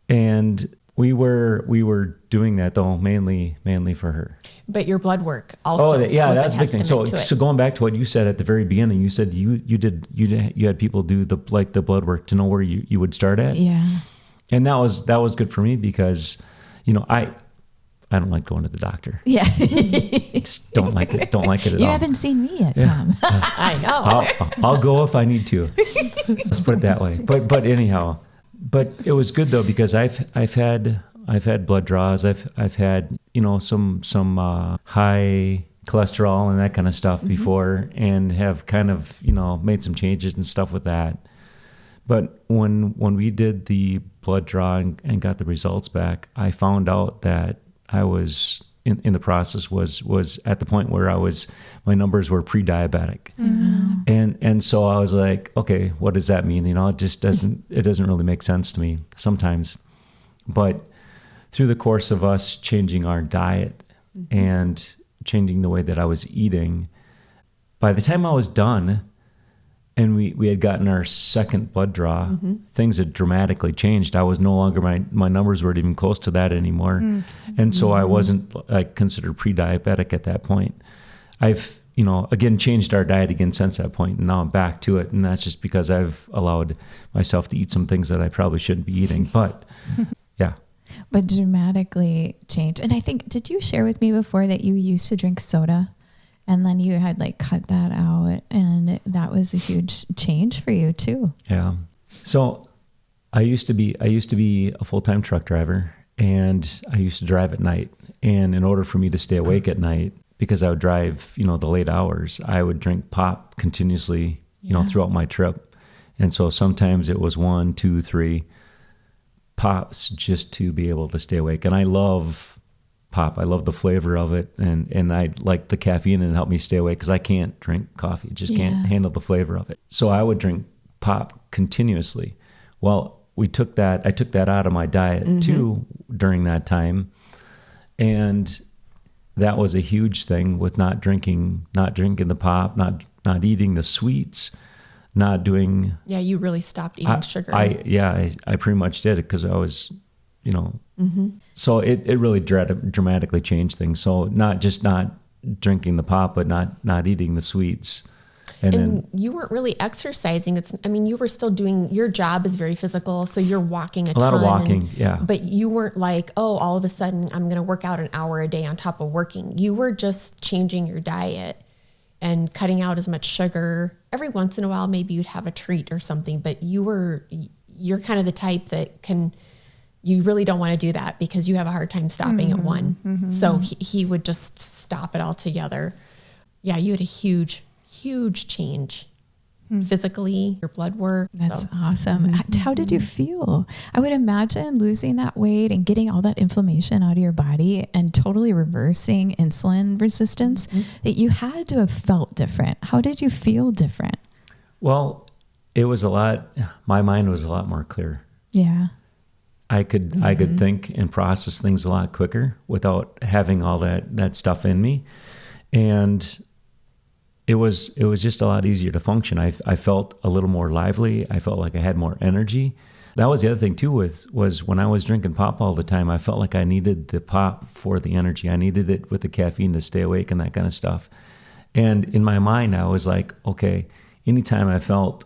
And we were doing that though mainly for her. But your blood work also. Oh yeah, that's a big thing. So going back to what you said at the very beginning, you said you had people do the blood work to know where you would start at. Yeah. And that was good for me because, I don't like going to the doctor. Yeah. Just don't like it. Don't like it at all. You haven't seen me yet, Tom. I know. I'll go if I need to. Let's put it that way. But anyhow, but it was good though because I've had blood draws. I've had some high cholesterol and that kind of stuff before, and have kind of made some changes and stuff with that. But when we did the blood draw and got the results back, I found out that I was in the process was at the point where my numbers were pre-diabetic. Mm-hmm. And so I was like, okay, what does that mean? It just doesn't really make sense to me sometimes. But through the course of us changing our diet and changing the way that I was eating, by the time I was done and we had gotten our second blood draw, things had dramatically changed. I was no longer, my numbers weren't even close to that anymore. And so I wasn't considered pre-diabetic at that point. I've, again, changed our diet again since that point, and now I'm back to it. And that's just because I've allowed myself to eat some things that I probably shouldn't be eating. But yeah. But dramatically changed. And I think, did you share with me before that you used to drink soda? And then you had cut that out, and that was a huge change for you too. Yeah. So I used to be a full-time truck driver, and I used to drive at night. And in order for me to stay awake at night, because I would drive, the late hours, I would drink pop continuously, throughout my trip. And so sometimes it was 1, 2, 3 pops just to be able to stay awake. And I love pop. I love the flavor of it, and I like the caffeine, and it helped me stay awake because I can't drink coffee. Just can't handle the flavor of it. So I would drink pop continuously. Well, I took that out of my diet too during that time, and that was a huge thing with not drinking the pop, not eating the sweets, not doing. Yeah, you really stopped eating sugar. I pretty much did it because I was, So it really dramatically changed things. So not drinking the pop, but not eating the sweets. And then you weren't really exercising. You were still doing, your job is very physical. So you're walking a ton. A lot of walking, yeah. But you weren't like, all of a sudden I'm going to work out an hour a day on top of working. You were just changing your diet and cutting out as much sugar. Every once in a while, maybe you'd have a treat or something, but you're kind of the type that you really don't want to do that because you have a hard time stopping at one. Mm-hmm. So he would just stop it altogether. Yeah, you had a huge, huge change physically, your blood work. That's awesome. How did you feel? I would imagine losing that weight and getting all that inflammation out of your body and totally reversing insulin resistance, that you had to have felt different. How did you feel different? Well, my mind was a lot more clear. Yeah. I could think and process things a lot quicker without having all that stuff in me. And it was just a lot easier to function. I felt a little more lively. I felt like I had more energy. That was the other thing too, was when I was drinking pop all the time, I felt like I needed the pop for the energy. I needed it with the caffeine to stay awake and that kind of stuff. And in my mind, I was like, okay, anytime I felt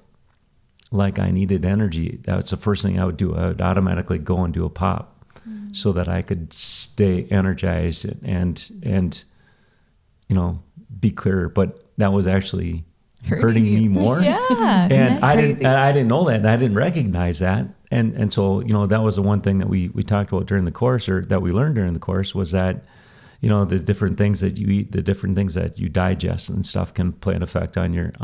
like I needed energy, that was the first thing I would do. I would automatically go and do a pop. so that I could stay energized and be clearer. But that was actually hurting me more. Yeah. And I didn't know that, and I didn't recognize that. And so, that was the one thing that we talked about during the course, or that we learned during the course, was that, the different things that you eat, the different things that you digest and stuff can play an effect on your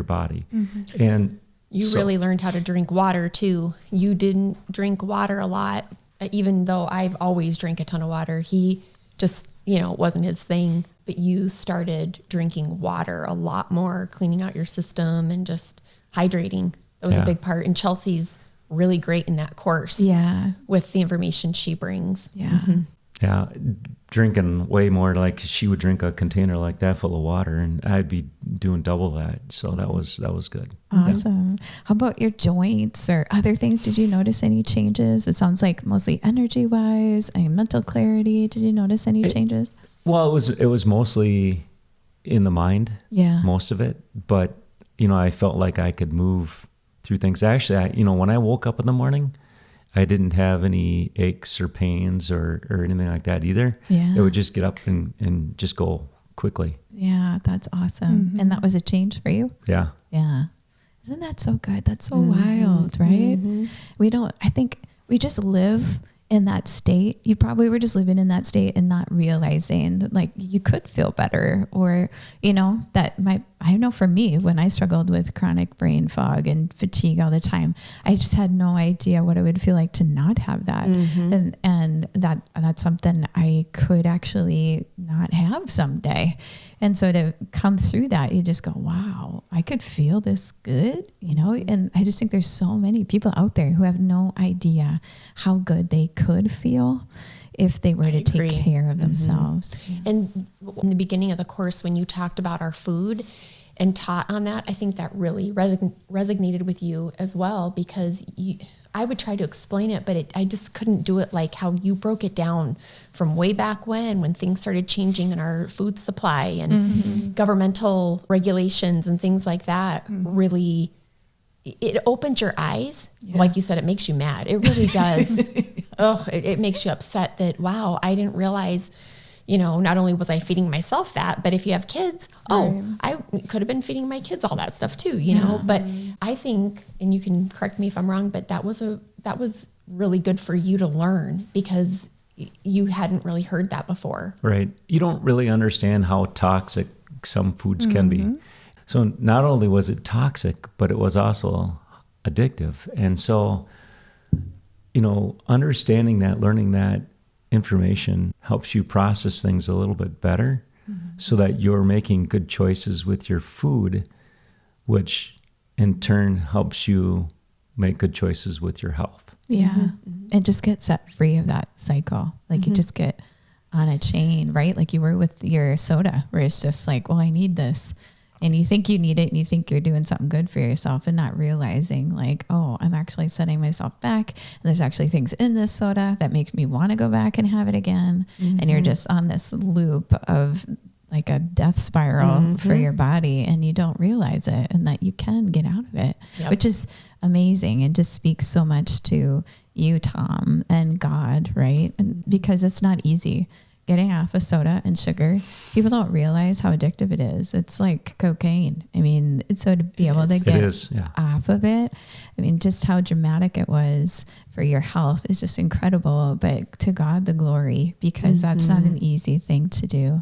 body. Mm-hmm. And you really learned how to drink water too. You didn't drink water a lot, even though I've always drank a ton of water. He just, it wasn't his thing, but you started drinking water a lot more, cleaning out your system and just hydrating. That was a big part. And Chelsea's really great in that course. Yeah. With the information she brings. Yeah. Mm-hmm. Yeah. Drinking way more, like she would drink a container like that full of water, and I'd be doing double that. So that was good. Awesome. Yeah. How about your joints or other things? Did you notice any changes? It sounds like mostly energy wise and mental clarity. Did you notice any changes? Well, it was mostly in the mind. Yeah. Most of it. But, I felt like I could move through things. Actually, when I woke up in the morning, I didn't have any aches or pains or anything like that either. Yeah. It would just get up and just go quickly. Yeah, that's awesome. Mm-hmm. And that was a change for you? Yeah. Yeah. Isn't that so good? That's so wild, right? Mm-hmm. I think we just live in that state. You probably were just living in that state and not realizing that like you could feel better, or, I know for me, when I struggled with chronic brain fog and fatigue all the time, I just had no idea what it would feel like to not have that. Mm-hmm. And that's something I could actually not have someday. And so to come through that, you just go, wow, I could feel this good, and I just think there's so many people out there who have no idea how good they could feel if they were to take care of themselves. Mm-hmm. And in the beginning of the course, when you talked about our food and taught on that, I think that really resonated with you as well, because I would try to explain it, but I just couldn't do it like how you broke it down from way back when things started changing in our food supply and governmental regulations and things like that. Really, it opened your eyes. Yeah. Like you said, it makes you mad. It really does. It makes you upset that, wow, I didn't realize, not only was I feeding myself that, but if you have kids, I could have been feeding my kids all that stuff too, know. But I think, and you can correct me if I'm wrong, but that was really good for you to learn, because you hadn't really heard that before. Right. You don't really understand how toxic some foods can be. So not only was it toxic, but it was also addictive. And so, understanding that, learning that information helps you process things a little bit better, so that you're making good choices with your food, which in turn helps you make good choices with your health. Yeah. And just get set free of that cycle. Like you just get on a chain, right? Like you were with your soda, where it's just like, well, I need this. And you think you need it, and you think you're doing something good for yourself, and not realizing like, oh, I'm actually setting myself back. And there's actually things in this soda that makes me want to go back and have it again. And you're just on this loop of like a death spiral for your body, and you don't realize it, and that you can get out of it, which is amazing. It just speaks so much to you, Tom, and God, right? And because it's not easy. Getting off of soda and sugar, people don't realize how addictive it is. It's like cocaine. I mean, so to be able to get off of it, I mean, just how dramatic it was for your health is just incredible. But to God the glory, because that's not an easy thing to do.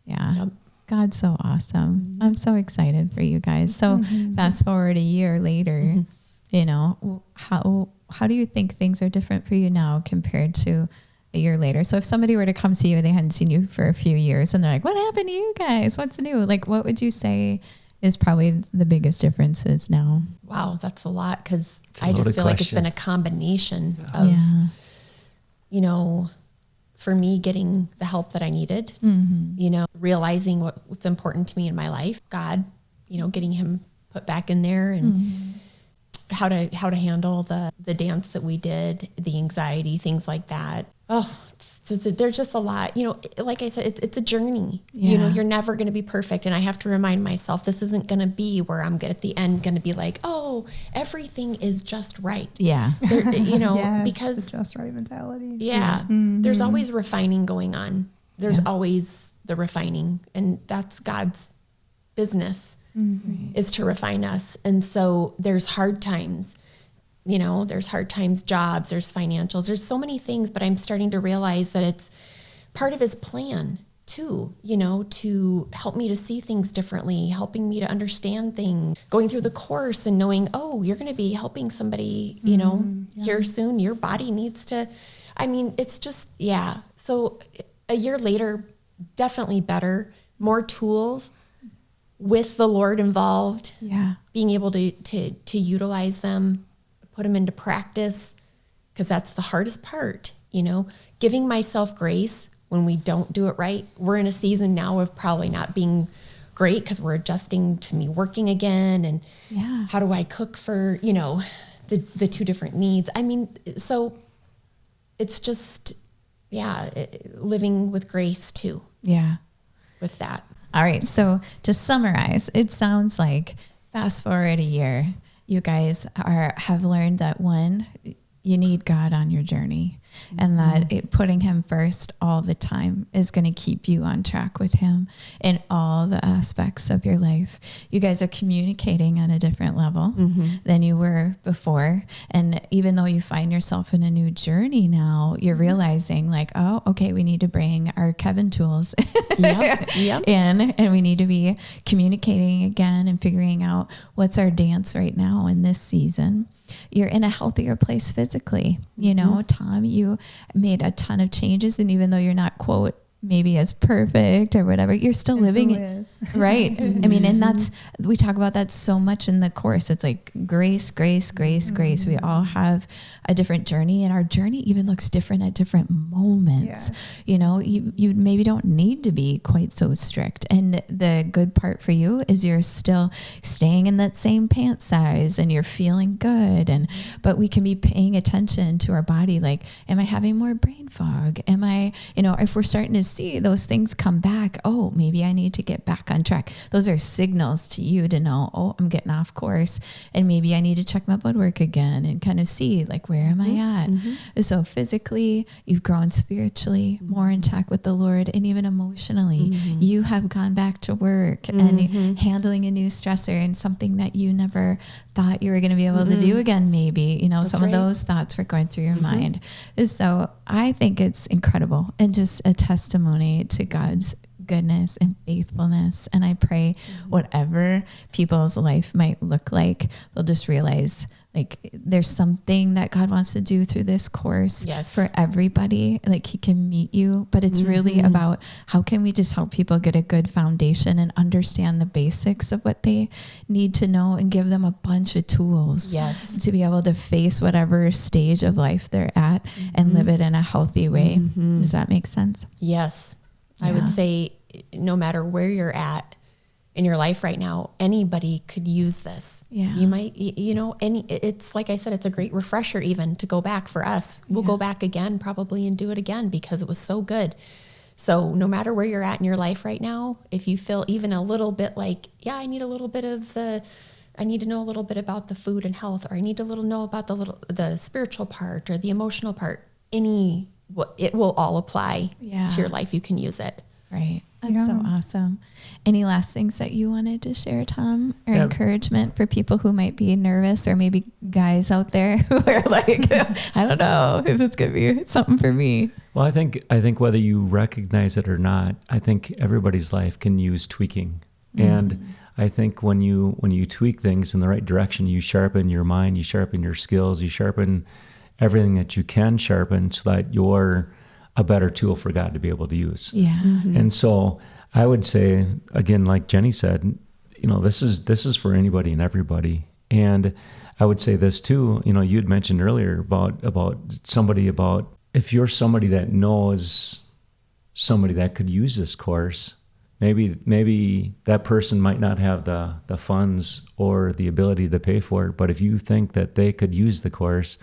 Yeah. Yep. God's so awesome. I'm so excited for you guys. So fast forward a year later, how do you think things are different for you now compared to a year later? So if somebody were to come see you and they hadn't seen you for a few years, and they're like, what happened to you guys? What's new? Like, what would you say is probably the biggest differences now? Wow, that's a lot, because I just feel like it's been a combination of, for me getting the help that I needed, realizing what's important to me in my life, God, getting him put back in there, and how to handle the dance that we did, the anxiety, things like that. Oh, it's So there's just a lot, like I said, it's a journey. You're never going to be perfect. And I have to remind myself, this isn't going to be where I'm good at the end, going to be like, oh, everything is just right. Yeah. Yes, because the just right mentality. Yeah. There's always refining going on. There's always the refining, and that's God's business is to refine us. And so there's hard times. There's hard times, jobs, there's financials, there's so many things, but I'm starting to realize that it's part of his plan too, to help me to see things differently, helping me to understand things, going through the course and knowing, oh, you're going to be helping somebody, here soon. Your body needs to, it's just, yeah. So a year later, definitely better, more tools with the Lord involved, being able to utilize them, put them into practice, because that's the hardest part, giving myself grace when we don't do it right. We're in a season now of probably not being great because we're adjusting to me working again. And how do I cook for, the two different needs? So it's just, living with grace too. Yeah. With that. All right. So to summarize, it sounds like fast forward a year, you guys have learned that one, you need God on your journey, and that putting him first all the time is going to keep you on track with him in all the aspects of your life. You guys are communicating on a different level than you were before. And even though you find yourself in a new journey now, you're realizing like, oh, okay, we need to bring our Kevin tools in, and we need to be communicating again and figuring out what's our dance right now in this season. You're in a healthier place physically. Tom, you made a ton of changes, and even though you're not, quote, maybe as perfect or whatever, you're still living it. Right. And that's, we talk about that so much in the course. It's like grace, grace, grace, grace. We all have a different journey, and our journey even looks different at different moments. You maybe don't need to be quite so strict. And the good part for you is you're still staying in that same pant size and you're feeling good. But we can be paying attention to our body. Like, am I having more brain fog? Am I, if we're starting to see those things come back, oh, maybe I need to get back on track. Those are signals to you to know, oh, I'm getting off course, and maybe I need to check my blood work again and kind of see like, where am I at? So physically, you've grown spiritually, more in check with the Lord, and even emotionally, you have gone back to work and handling a new stressor and something that you never thought you were going to be able to do again. Maybe, That's some of those thoughts were going through your mind. So I think it's incredible and just a testimony to God's goodness and faithfulness. And I pray whatever people's life might look like, they'll just realize like there's something that God wants to do through this course for everybody. Like he can meet you, but it's really about how can we just help people get a good foundation and understand the basics of what they need to know, and give them a bunch of tools to be able to face whatever stage of life they're at and live it in a healthy way. Does that make sense? Yes. I would say no matter where you're at in your life right now, anybody could use this. You might, it's like I said, it's a great refresher even to go back for us. We'll go back again probably and do it again because it was so good. So no matter where you're at in your life right now, if you feel even a little bit like, I need a little bit of I need to know a little bit about the food and health, or I need to know about the spiritual part or the emotional part, it will all apply to your life. You can use it. Right. That's so awesome. Any last things that you wanted to share, Tom, or encouragement for people who might be nervous, or maybe guys out there who are like, I don't know if it's going to be something for me? Well, I think whether you recognize it or not, I think everybody's life can use tweaking. And I think when you tweak things in the right direction, you sharpen your mind, you sharpen your skills, you sharpen everything that you can sharpen so that you're a better tool for God to be able to use. And so I would say, again, like Jenny said, this is for anybody and everybody. And I would say this too, you'd mentioned earlier about if you're somebody that knows somebody that could use this course, maybe that person might not have the funds or the ability to pay for it, but if you think that they could use the course,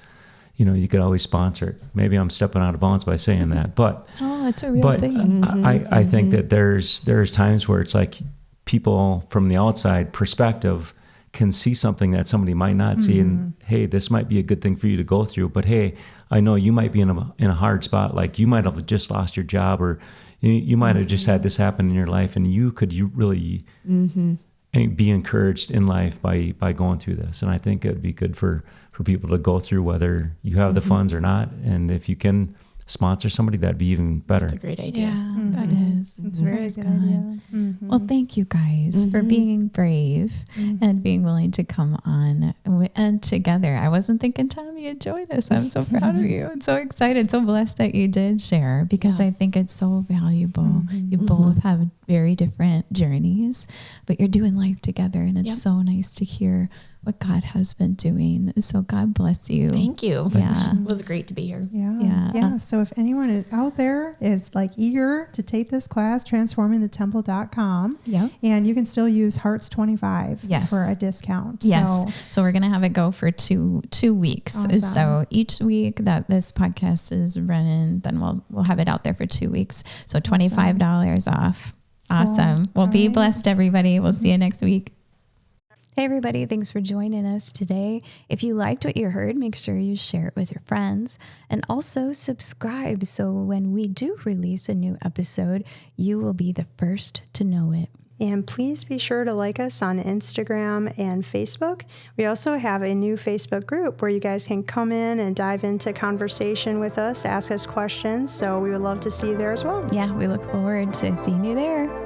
you could always sponsor it. Maybe I'm stepping out of bounds by saying that, but that's a real thing. I think that there's times where it's like people from the outside perspective can see something that somebody might not see, and hey, this might be a good thing for you to go through. But hey, I know you might be in a hard spot, like you might have just lost your job, or you might have just had this happen in your life, and you really be encouraged in life by going through this. And I think it'd be good for people to go through, whether you have the funds or not. And if you can sponsor somebody, that'd be even better. That's a great idea. Yeah, that is. It's a very good idea. Well, thank you guys for being brave and being willing to come on and together. I wasn't thinking, Tom, you'd join us. I'm so proud of you. I'm so excited, so blessed that you did share, because I think it's so valuable. You both have very different journeys, but you're doing life together, and it's so nice to hear what God has been doing. So God bless you. Thank you. Yeah. It was great to be here. Yeah. So if anyone out there is like eager to take this class, transformingthetemple.com. Yep. And you can still use Hearts25 for a discount. Yes. So we're going to have it go for two weeks. Awesome. So each week that this podcast is running, then we'll have it out there for 2 weeks. So $25 off. Awesome. Well, be blessed, everybody. We'll see you next week. Hey everybody, thanks for joining us today. If you liked what you heard, make sure you share it with your friends, and also subscribe so when we do release a new episode, you will be the first to know it. And please be sure to like us on Instagram and Facebook. We also have a new Facebook group where you guys can come in and dive into conversation with us, ask us questions. So we would love to see you there as well. Yeah, we look forward to seeing you there.